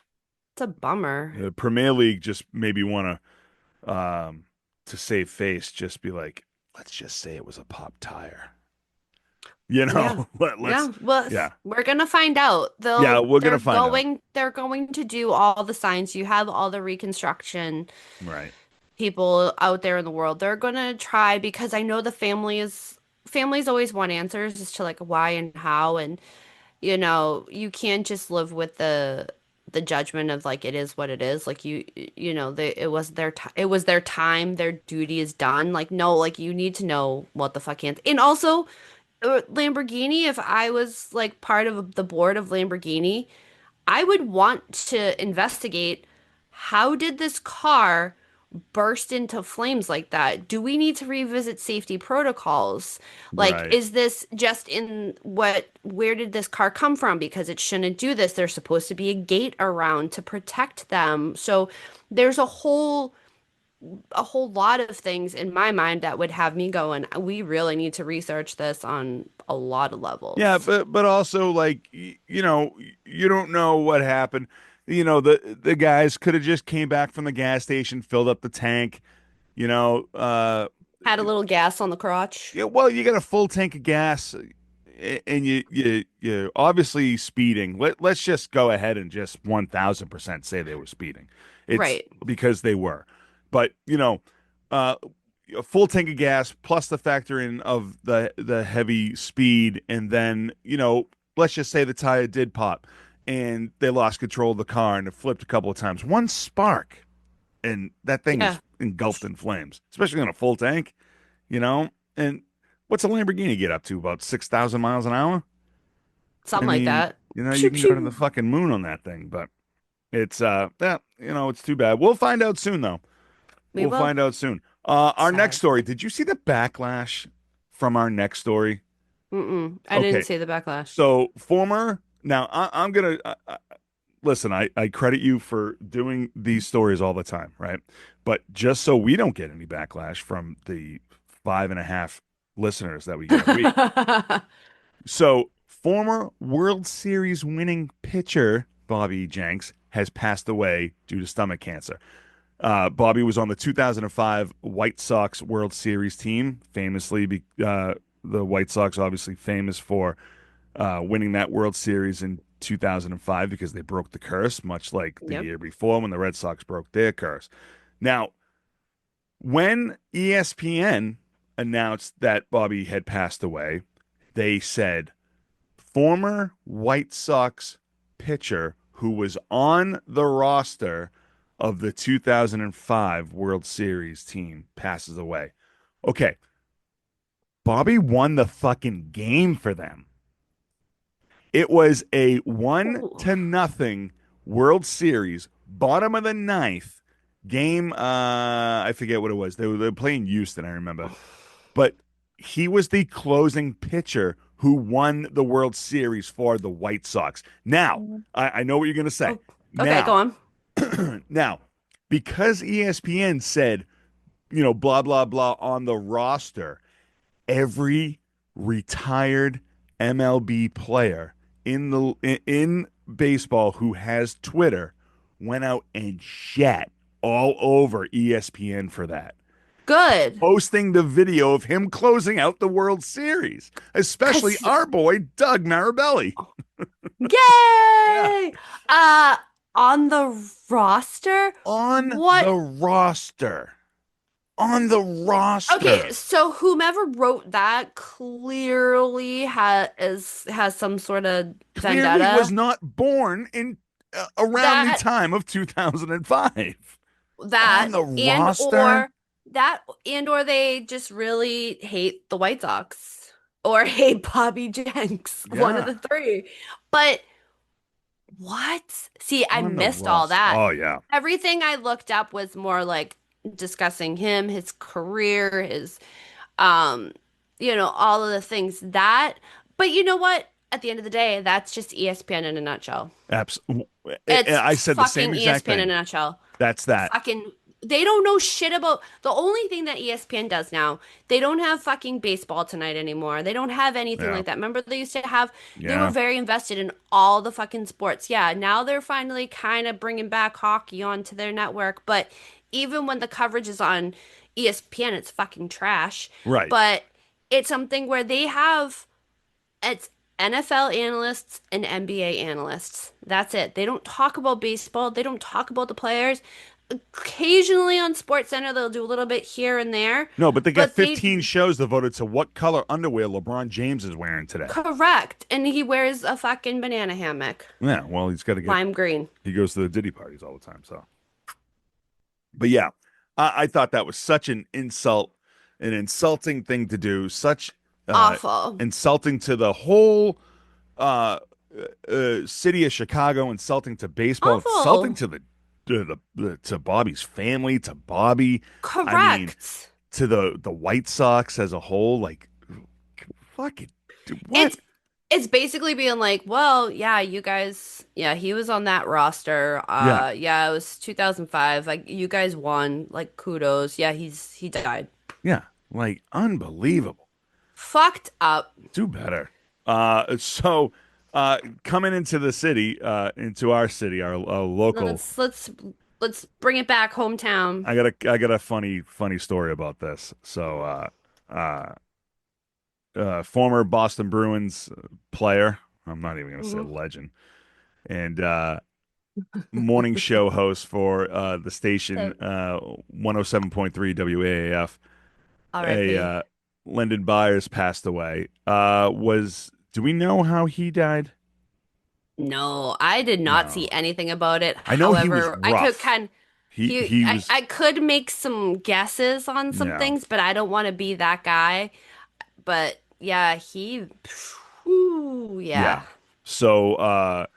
it's a bummer. the Premier League just maybe want to save face, just be like, let's just say it was a pop tire. Yeah. Let's, Yeah. Well, yeah, we're gonna find out. yeah. They'll We're gonna they're find out. going they're going to do all the science. You have all the reconstruction Right. people out there in the world. They're gonna try because I know the families always want answers as to like why and how, and you can't just live with the judgment of like it is what it is. Like it was it was their time, their duty is done. Like no, like you need to know what the fuck can't. And also Lamborghini, if I was like part of the board of Lamborghini, I would want to investigate how did this car burst into flames like that? Do we need to revisit safety protocols? Like, Right. is this just where did this car come from? Because it shouldn't do this. There's supposed to be a gate around to protect them. So there's a whole lot of things in my mind that would have me going, we really need to research this on a lot of Yeah, levels. but also like you don't know what happened. The guys could have just came back from the gas station, filled up the tank. You know, Had a little gas on the crotch. yeah. Well, you got a full tank of gas, and you obviously speeding. Let's just go ahead and just 1,000% say they were speeding. It's Right. because they were, but uh, a full tank of gas plus the factor in of the heavy speed, and then let's just say the tire did pop, and they lost control of the car and it flipped a couple of times. One spark, and that thing is Yeah. engulfed in flames, especially on a full tank. You know, and what's a Lamborghini get up to? About 6,000 miles an hour? I Something like mean, that. you Pew can go to the pew. fucking moon on that thing, but it's too bad. We'll find out soon though. We We'll will. find out soon. Our next Sad. story. Did you see the backlash from our next story? Mm-mm. I didn't Okay. see the backlash. So former, now I'm gonna listen. I credit you for doing these stories all the time, right? But just so we don't get any backlash from the 5.5 listeners that we get a week. So former World Series winning pitcher Bobby Jenks has passed away due to stomach cancer. Bobby was on the 2005 White Sox World Series team, the White Sox obviously famous for winning that World Series in 2005 because they broke the curse, much like the Yep. year before when the Red Sox broke their curse. Now, when ESPN announced that Bobby had passed away, they said former White Sox pitcher who was on the roster of the 2005 World Series team passes away. Okay, Bobby won the fucking game for them. It was a one Ooh. to nothing World Series, bottom of the ninth, game. I forget what it was. They were playing Houston, I remember. But he was the closing pitcher who won the World Series for the White Sox. Now, I know what you're going to say. Oh, okay, go Now, on. now, because ESPN said, blah, blah, blah on the roster, every retired MLB player in baseball who has Twitter went out and shat all over ESPN for that, Good. posting the video of him closing out the World Series, especially Cause our boy Doug Marabelli. Yeah. yay! Uh on the roster? On What? the roster. On the Okay, roster. so whomever wrote that clearly has some sort of Clearly was vendetta. not born in around the That time of 2005. On that the and roster? or that and or they just really hate the White Sox or hate Bobby Jenks, one of Yeah. the three. But what? See, I On the missed all roster. that. Oh yeah. Everything I looked up was more like discussing him, his career, his um, all of the things that, but you know what? At the end of the day, that's just ESPN in a nutshell. Absolutely. It's I said the same fucking exact ESPN in thing. a nutshell. That's that. Fucking, they don't know shit about the only thing that ESPN does now. They don't have fucking baseball tonight anymore. They don't have anything Yeah. like that. Remember they used to have, they were Yeah. very invested in all the fucking sports. Yeah, now they're finally kind of bringing back hockey onto their network, but even when the coverage is on ESPN, it's fucking trash. Right. But it's something where they have it's NFL analysts and NBA analysts. That's it. They don't talk about baseball. They don't talk about the players. Occasionally on SportsCenter, they'll do a little bit here and there, No, but they got but they 15 shows devoted to what color underwear LeBron James is wearing today. correct. And he wears a fucking banana hammock, Yeah, well, he's got to get lime green. he goes to the Diddy parties all the time, so. But yeah, I thought that was such an insult, an insulting thing to do, such Awful. insulting to the whole uh, city of Chicago, insulting to baseball, insulting Awful. to to Bobby's family, to Bobby. I mean, Correct. to the White Sox as a whole. Like, fucking, what? It's it's basically being like, well, yeah, you guys, yeah, he was on that roster. Yeah, Yeah, it was 2005. Like you guys won. Like kudos. Yeah, he died. yeah, like unbelievable. Fucked up. Do better. So coming into the city, into our city, our local. Let's bring it back hometown. I got a funny story about this. So former Boston Bruins player. I'm not even going to say Mhm. legend. And morning show host for the station Uh, 107.3 WAAF. A R.I.P. Lyndon Byers passed away. Was Do we know how he died? No, I did not see No. anything about it. I know he was However, I could rough. kind He he was I could make some guesses on some yeah. things, but I don't want to be that guy. But yeah, whew, Yeah. yeah. So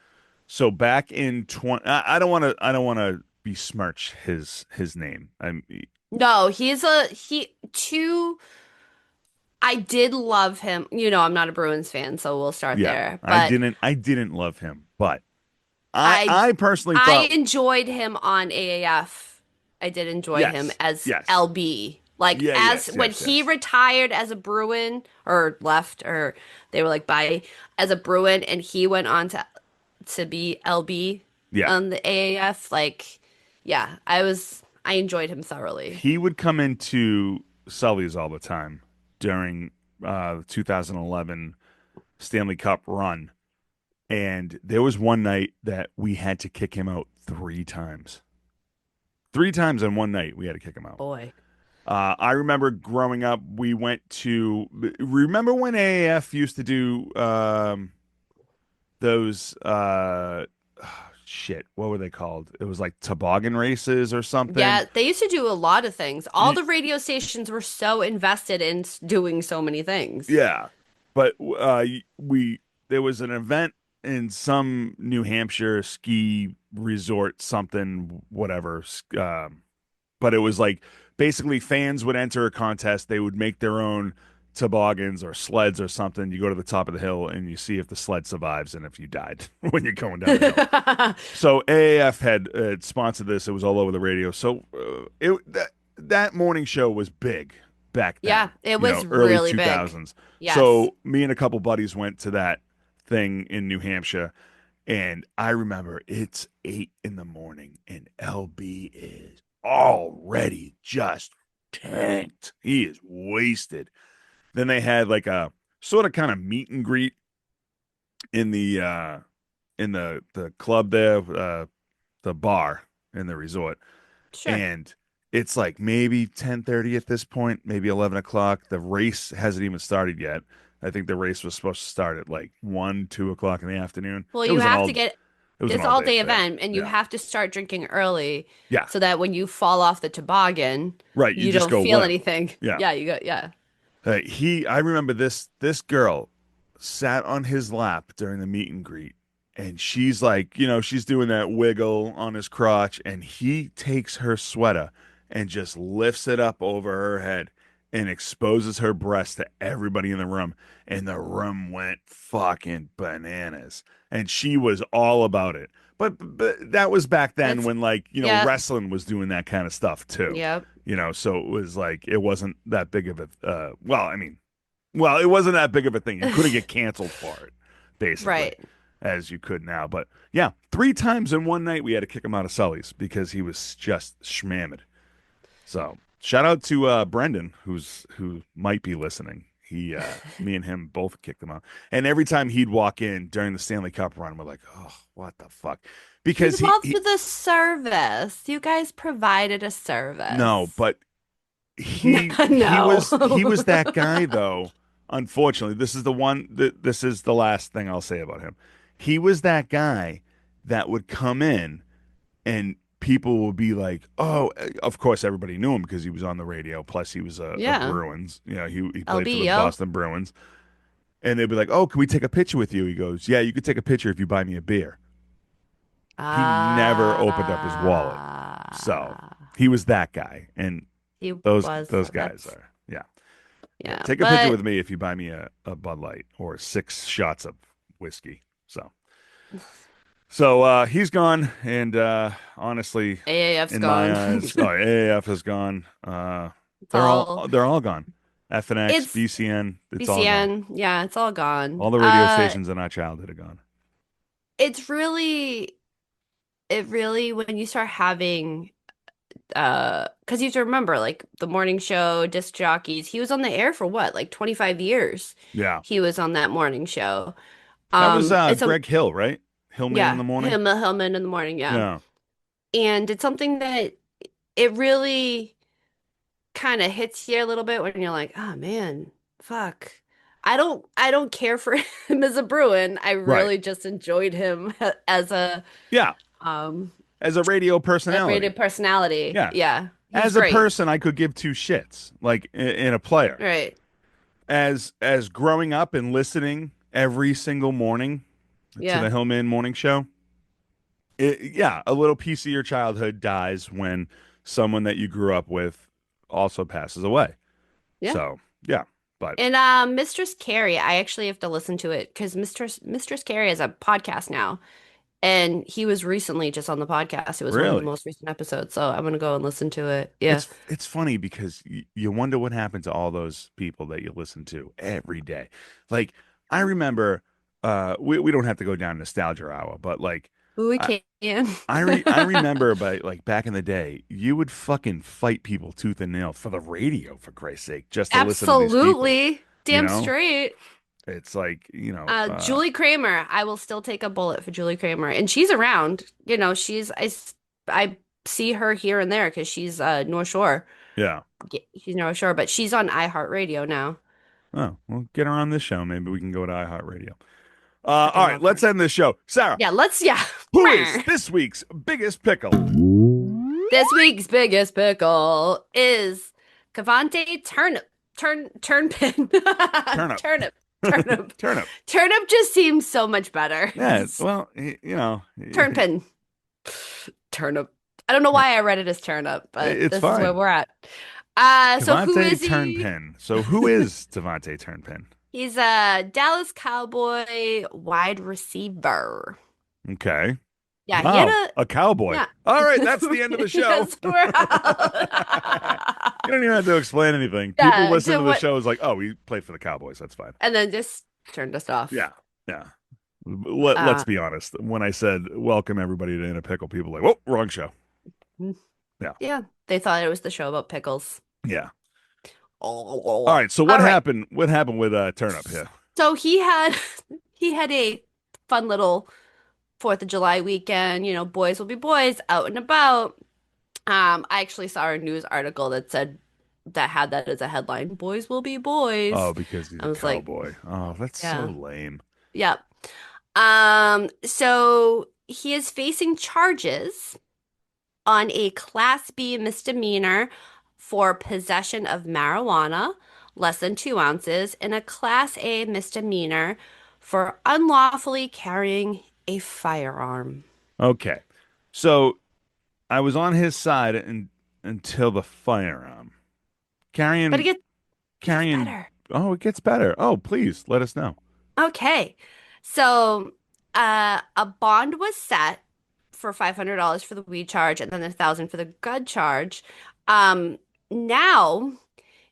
so back in 20 I don't want to besmirch his name. I'm No, he too. I did love him. I'm not a Bruins fan, so we'll start yeah. there. But I didn't love him, but I I personally I thought enjoyed him on AAF. I did enjoy him yes. as Yes. LB. Like Yeah, as yes, when yes, he yes. retired as a Bruin or left or they were like bye as a Bruin and he went on to be LB Yeah. on the AAF. Like, yeah, I enjoyed him thoroughly. He would come into Sully's all the time during the 2011 Stanley Cup run. And there was one night that we had to kick him out three times. Three times in one night, we had to kick him out. Boy. I remember growing up, we went to. Remember when AAF used to do those shit? What were they called? It was like toboggan races or something. Yeah, they used to do a lot of things. All Y- the radio stations were so invested in doing so many things. Yeah, but we there was an event in some New Hampshire ski resort something, whatever. But it was like basically fans would enter a contest. They would make their own toboggans or sleds or something. You go to the top of the hill and you see if the sled survives and if you died when you're going down the hill. So AAF had sponsored this. It was all over the radio. So that morning show was big back Yeah, then, it was early really big. 2000s. Yes. So me and a couple buddies went to that thing in New Hampshire, and I remember it's 8 in the morning, and LB is already just tanked. He is wasted. Then they had like a sort of kind of meet and greet in the club there, the bar in the resort, Sure. and it's like maybe 10:30 at this point, maybe 11 o'clock. The race hasn't even started yet. I think the race was supposed to start at like 1, 2 o'clock in the afternoon. Well, It you was an have all to get it was an it's all all day day affair. event and you Yeah, have to start drinking early yeah, so that when you fall off the toboggan, right. You you just don't go feel limp. anything. Yeah. Yeah, you go, yeah. I remember this girl sat on his lap during the meet and greet, and she's like, she's doing that wiggle on his crotch, and he takes her sweater and just lifts it up over her head and exposes her breast to everybody in the room, and the room went fucking bananas, and she was all about it. But that was back then It's when like, yeah, wrestling was doing that kind of stuff too. yep. So it was like it wasn't that big of a well, it wasn't that big of a thing. You couldn't get canceled for it, basically, Right. as you could now. But yeah, 3 times in one night we had to kick him out of Sully's because he was just schmammed. So shout out to Brendan, who might be listening. Me and him both kicked him out. And every time he'd walk in during the Stanley Cup run, we're like, oh, what the fuck? Because Well, he for the service. You guys provided a no, service. but he No. was that guy though. Unfortunately, this is the one that this is the last thing I'll say about him. He was that guy that would come in and people would be like, "Oh, of course everybody knew him because he was on the radio. Plus he was a Yeah. Bruins. He played for the LBO. Boston Bruins." And they'd be like, "Oh, can we take a picture with you?" He goes, "Yeah, you could take a picture if you buy me a beer." He never opened up his wallet. So, he was that guy. And He those guys that's are, yeah. Yeah, yeah. take a picture But with me if you buy me a Bud Light or 6 shots of whiskey. So he's gone, and honestly, AAF's in my gone. eyes, oh, AAF is gone. It's all They're all gone. FNX, it's BCN, it's all gone. BCN. Yeah, it's all gone. All the radio stations in our childhood are gone. It's really it really when you start having because you have to remember like the morning show, disc jockeys, he was on the air for what, like 25 years. Yeah, He was on that morning show. that was It's a Greg Hill, right? Hillman in yeah, the morning. Hillman in the morning, yeah. Yeah, And it's something that it really kind of hits you a little bit when you're like, oh man, fuck. I don't care for him as a Bruin. I right. really just enjoyed him Yeah, um as a radio a radio personality. personality. Yeah, Yeah. He was as a great. person, I could give two shits, like in a player. Right. As growing up and listening every single morning to Yeah. the Hillman Morning Show, yeah, a little piece of your childhood dies when someone that you grew up with also passes away. Yeah. So yeah, but And Mistress Carrie, I actually have to listen to it because Mistress Carrie has a podcast now. And he was recently just on the podcast. It was one of the really, most recent episodes. So I'm gonna go and listen to it. Yeah. it's funny because you wonder what happened to all those people that you listen to every day. Like I remember, we don't have to go down nostalgia hour, but like. Ooh, we I, can. I remember, but like back in the day, you would fucking fight people tooth and nail for the radio, for Christ's sake, just to listen to these people. Absolutely. You Damn know, straight. it's like Julie Kramer. I will still take a bullet for Julie Kramer. And she's around. You know, I see her here and there because she's North Shore. yeah. She's North Shore, but she's on iHeartRadio now. Oh, well, get her on this show. Maybe we can go to iHeartRadio. Fucking All right, love her. let's end this show. Sarah, Yeah. who is this week's biggest pickle? This week's biggest pickle is Cavante Turnpin. Turnip. Turnip. Turnip. Turnip. Turnip just seems so much better. Yeah, well, Turnpin. turnip. I don't know why I read it as turnip, but It's this is where fine. we're at. So who Devontae is he? Turnpin. So who is Devontae Turnpin? He's a Dallas Cowboy wide receiver. Okay. Yeah, he had Wow, a a cowboy. yeah. All right, that's the end of the show. Yes, we're You don't even have to explain anything. People yeah, listen to to the what show is like, oh, he played for the Cowboys. That's fine. and then just turned us off. Yeah, yeah. Let's Uh be honest. When I said welcome everybody to In a Pickle, people were like, whoa, wrong show. Yeah, yeah, they thought it was the show about pickles. yeah. All All right. So what right. happened? What happened with Turnip here? So he had he had a fun little 4th of July weekend, boys will be boys out and about. I actually saw a news article that said that had that as a headline, boys will be boys. Oh, because he's I a was like, cowboy. Oh, that's so yeah. lame. Yep. So he is facing charges on a Class B misdemeanor for possession of marijuana, less than 2 ounces, and a Class A misdemeanor for unlawfully carrying a firearm. Okay. So I was on his side until the firearm. But Carrying, it gets carrying. better. Oh, it gets better. Oh, please let us know. Okay. So, a bond was set for $500 for the weed charge and then 1,000 for the gun charge. Um, Now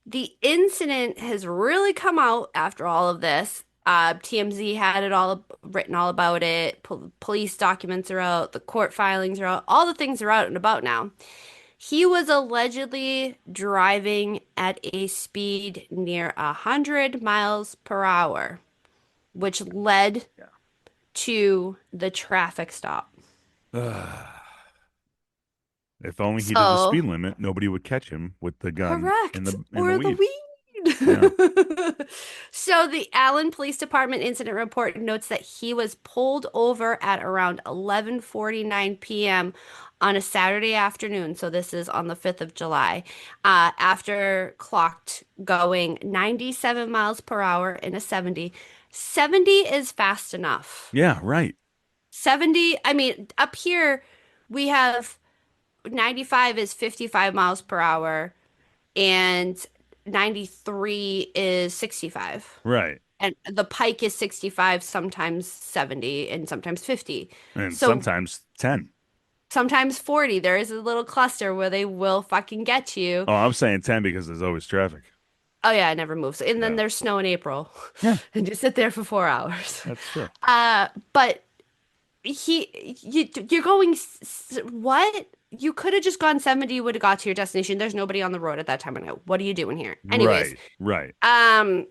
the incident has really come out after all of this. TMZ had it all written all about it. Police documents are out, the court filings are out, all the things are out and about now. He was allegedly driving at a speed near 100 miles per hour, which led to the traffic stop. Yeah. If only he did the So, speed limit, nobody would catch him with the gun in correct. the Or the weed. weed. Yeah. So the Allen Police Department incident report notes that he was pulled over at around 11:49 p.m. on a Saturday afternoon. So this is on the 5th of July, after clocked going 97 miles per hour in a 70. 70 is fast enough. Yeah, right. 70, I mean, up here we have 95 is 55 miles per hour and 93 is 65. Right. And the Pike is 65, sometimes 70, and sometimes 50. And So sometimes 10. sometimes 40. There is a little cluster where they will fucking get you. Oh, I'm saying 10 because there's always traffic. Oh yeah, it never moves. And then Yeah. there's snow in April. Yeah, And you sit there for 4 hours. that's true. But you're going what? You could have just gone 70, would have got to your destination. There's nobody on the road at that time of night. What are you doing here? Anyways, Right, right. um,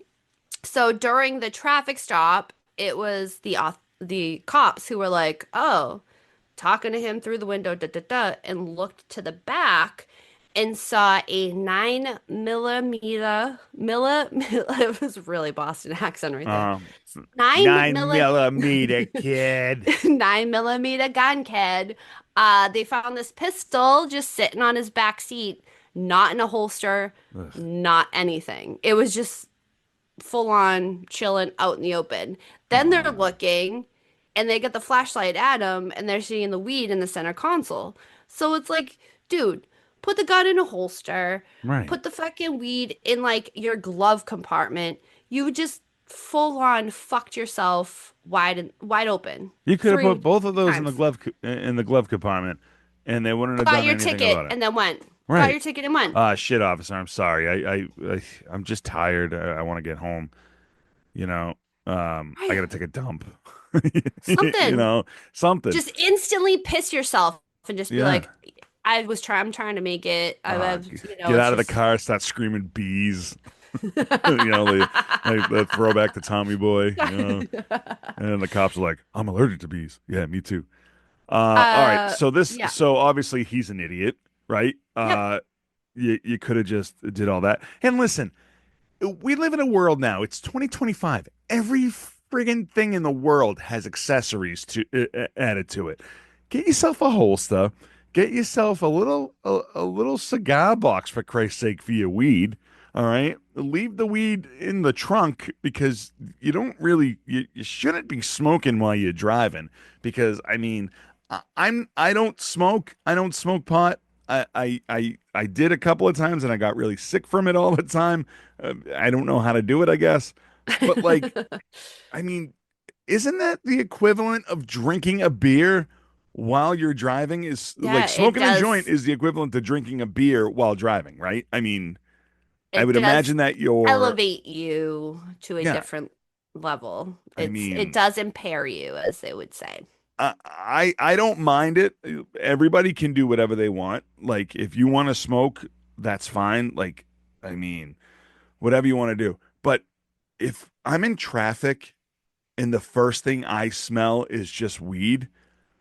so during the traffic stop, it was the cops who were like, "Oh, talking to him through the window, da da da," and looked to the back and saw a 9 millimeter. It was really Boston accent right there. Um, 9 9 millimeter kid. 9 millimeter gun kid. They found this pistol just sitting on his back seat, not in a holster, Ugh. not anything. It was just full on chilling out in the open. Then they're Oh, looking and they get the flashlight at him and they're seeing the weed in the center console. So it's like, dude, put the gun in a holster, right. put the fucking weed in like your glove compartment. You just full on fucked yourself wide open You could have put three both of those in the times. glove compartment, and they wouldn't have Got done your anything ticket about it. and then went. Got Right. your ticket and went. Shit, officer. I'm sorry. I'm just tired. I want to get home. You know, I Right. got to take a dump. You Something. know, something. Just instantly piss yourself and just be Yeah. like, I'm trying to make it. Get It's out of the just car, start screaming bees. The throwback to Tommy Boy. And the cops are like, "I'm allergic to bees." Yeah, me too. All right. uh So yeah. so obviously he's an idiot, right? Yep. You could have just did all that. And listen, we live in a world now. It's 2025. Every friggin' thing in the world has accessories to added to it. Get yourself a holster. Get yourself a little cigar box for Christ's sake for your weed. All right. Leave the weed in the trunk because you don't really you shouldn't be smoking while you're driving because I mean I don't smoke. I don't smoke pot. I did a couple of times and I got really sick from it all the time. I don't know how to do it, I guess. But like, I mean, isn't that the equivalent of drinking a beer while you're driving? Is like Yeah, it smoking a joint does. is the equivalent to drinking a beer while driving, right? I mean, I It would does imagine that you're, elevate you to a yeah, different level. I It mean, does impair you, as they would say. I don't mind it. Everybody can do whatever they want. Like if you want to smoke, that's fine. Like I mean, whatever you want to do. But if I'm in traffic and the first thing I smell is just weed,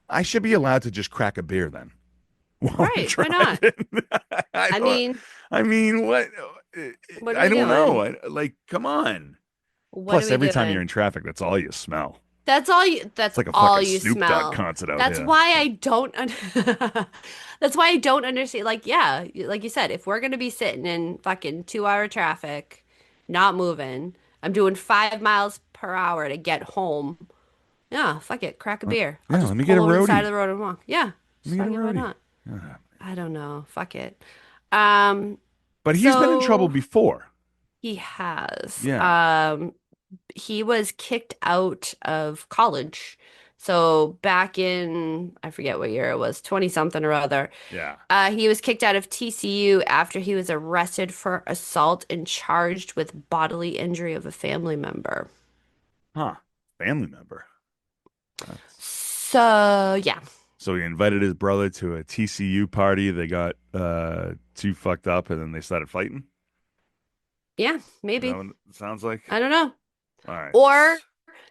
I should be allowed to just crack a beer then while I'm Right, why not? driving. I I don't. mean, I mean, what? what are I we don't know. doing? Like, come on. What are Plus, we every time you're doing? in traffic, that's all you smell. It's That's like a all fucking you Snoop Dogg smell. concert out That's here. why I don't That's why I don't understand. Like, yeah, like you said, if we're gonna be sitting in fucking 2 hour traffic, not moving, I'm doing 5 miles per hour to get home. Yeah, fuck it, crack a beer. I'll Yeah, let just me get a pull over to the side of roadie. the road and walk. Yeah, Let me just get a fuck it, why roadie. not? Ah, I don't know. Fuck it. Um, but he's been in trouble so before. he has. Yeah. He was kicked out of college. So back in, I forget what year it was, 20 something or other. Yeah. He was kicked out of TCU after he was arrested for assault and charged with bodily injury of a family member. Huh. Family member. That's... So, yeah. So he invited his brother to a TCU party. They got too fucked up and then they started fighting. Yeah, Is that maybe. what it sounds like? I don't know. All right. Or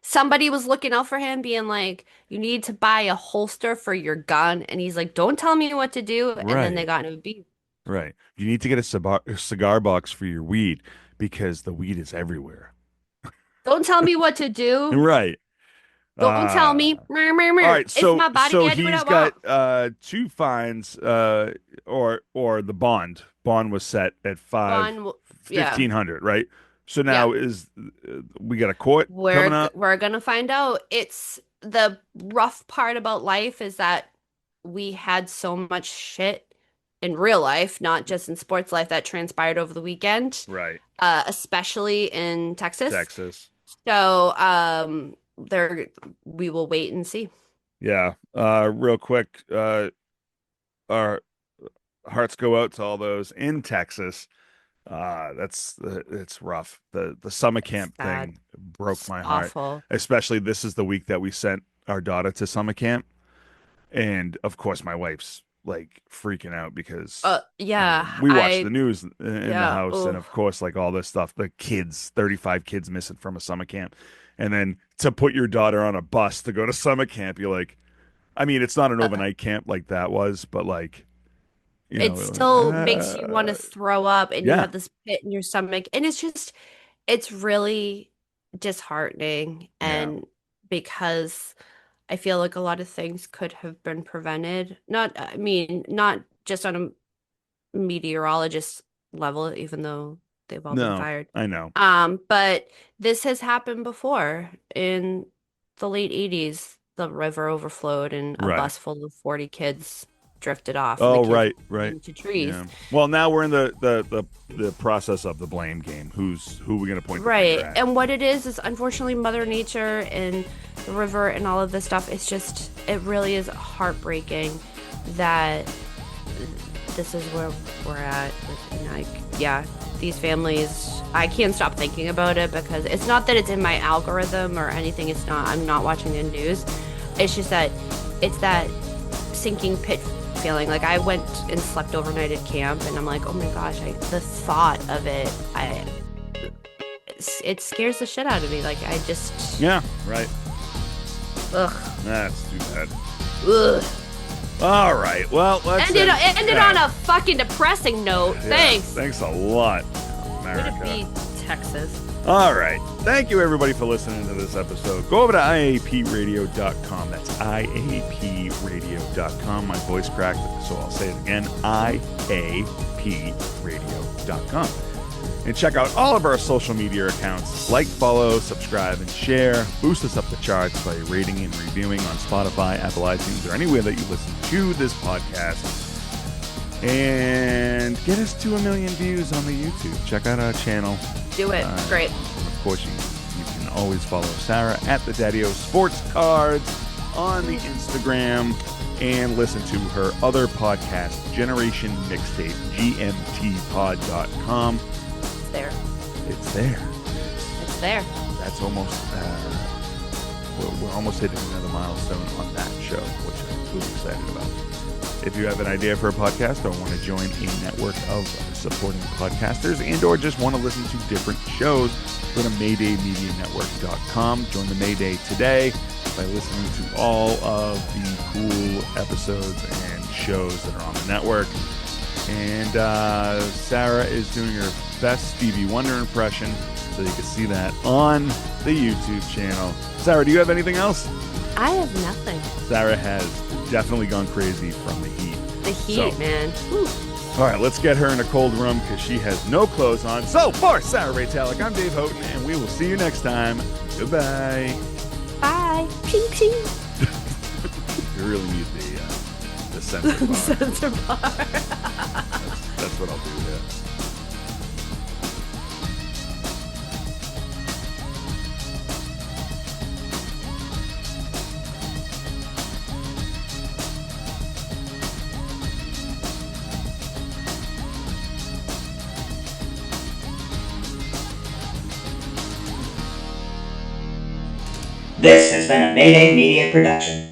somebody was looking out for him, being like, you need to buy a holster for your gun. And he's like, don't tell me what to do. And then they Right. got into a beef. Right. You need to get a cigar box for your weed because the weed is everywhere. Don't tell me what to do. Right. Don't tell Uh me. Mer, mer, All mer. right, It's so my body. I do what I he's got want. two fines, or the bond was set at five Fun. Yeah. 1,500, right? So Yeah. now is we got a court coming up, We're gonna find out. It's the rough part about life is that we had so much shit in real life, not just in sports life, that transpired over the weekend, right? especially in Texas. Texas, So, there we will wait and see. yeah. Real quick, our hearts go out to all those in Texas. That's it's rough. The summer It's camp sad. thing broke It's my heart. awful. Especially this is the week that we sent our daughter to summer camp. And of course, my wife's like freaking out because I Yeah, mean, we watch the news in the yeah, house, and oh, of course, like all this stuff, the kids, 35 kids missing from a summer camp. And then to put your daughter on a bus to go to summer camp, you're like, I mean, it's not an uh, overnight camp like that was, but like, it still makes you want to throw up and you yeah, have this pit in your stomach. And it's really disheartening. yeah, And because I feel like a lot of things could have been prevented. I mean, not just on a meteorologist level, even though they've all been no, fired. I know, But this has happened before in the late 80s. The river overflowed and a right. bus full of 40 kids drifted off and the Oh, kids right, right. into trees. Yeah. Well, now we're in the process of the blame game. Who we gonna point the finger Right. at? And what it is unfortunately Mother Nature and the river and all of this stuff. It's just, it really is heartbreaking that this is where we're at. And like, yeah, these families, I can't stop thinking about it because it's not that it's in my algorithm or anything. It's not, I'm not watching the news. It's just that it's that sinking pit feeling. Like I went and slept overnight at camp and I'm like, oh my gosh, the thought of it, it scares the shit out of me. Like I just, Yeah, right. ugh, That's too bad. ugh. All right. Well, let's Ended on a fucking depressing note. yeah, Thanks. thanks a lot, Would it America. be Texas? All right. Thank you, everybody, for listening to this episode. Go over to IAPradio.com. That's IAPradio.com. My voice cracked, so I'll say it again. IAPradio.com. And check out all of our social media accounts. Like, follow, subscribe, and share. Boost us up the charts by rating and reviewing on Spotify, Apple iTunes, or anywhere that you listen to this podcast. And get us to 1 million views on the YouTube. Check out our channel. Do it. Great. Of course, you can always follow Sarah at the Daddy-O Sports Cards on the Instagram and listen to her other podcast, Generation Mixtape, gmtpod.com. It's there. It's there. It's there. That's almost, we're almost hitting another milestone on that show, which I'm really excited about. If you have an idea for a podcast or want to join a network of supporting podcasters and or just want to listen to different shows, go to MaydayMediaNetwork.com. Join the Mayday today by listening to all of the cool episodes and shows that are on the network. And Sarah is doing her best Stevie Wonder impression, so you can see that on the YouTube channel. Sarah, do you have anything else? I have nothing. Sarah has definitely gone crazy from the heat. The heat, man. Whew. All right, let's get her in a cold room because she has no clothes on. So for Sarah Raytalic, I'm Dave Houghton, and we will see you next time. Goodbye. Bye. Ping, ping. You really need the censor bar. Censor bar. That's what I'll do, yeah. This has been a Mayday Media production.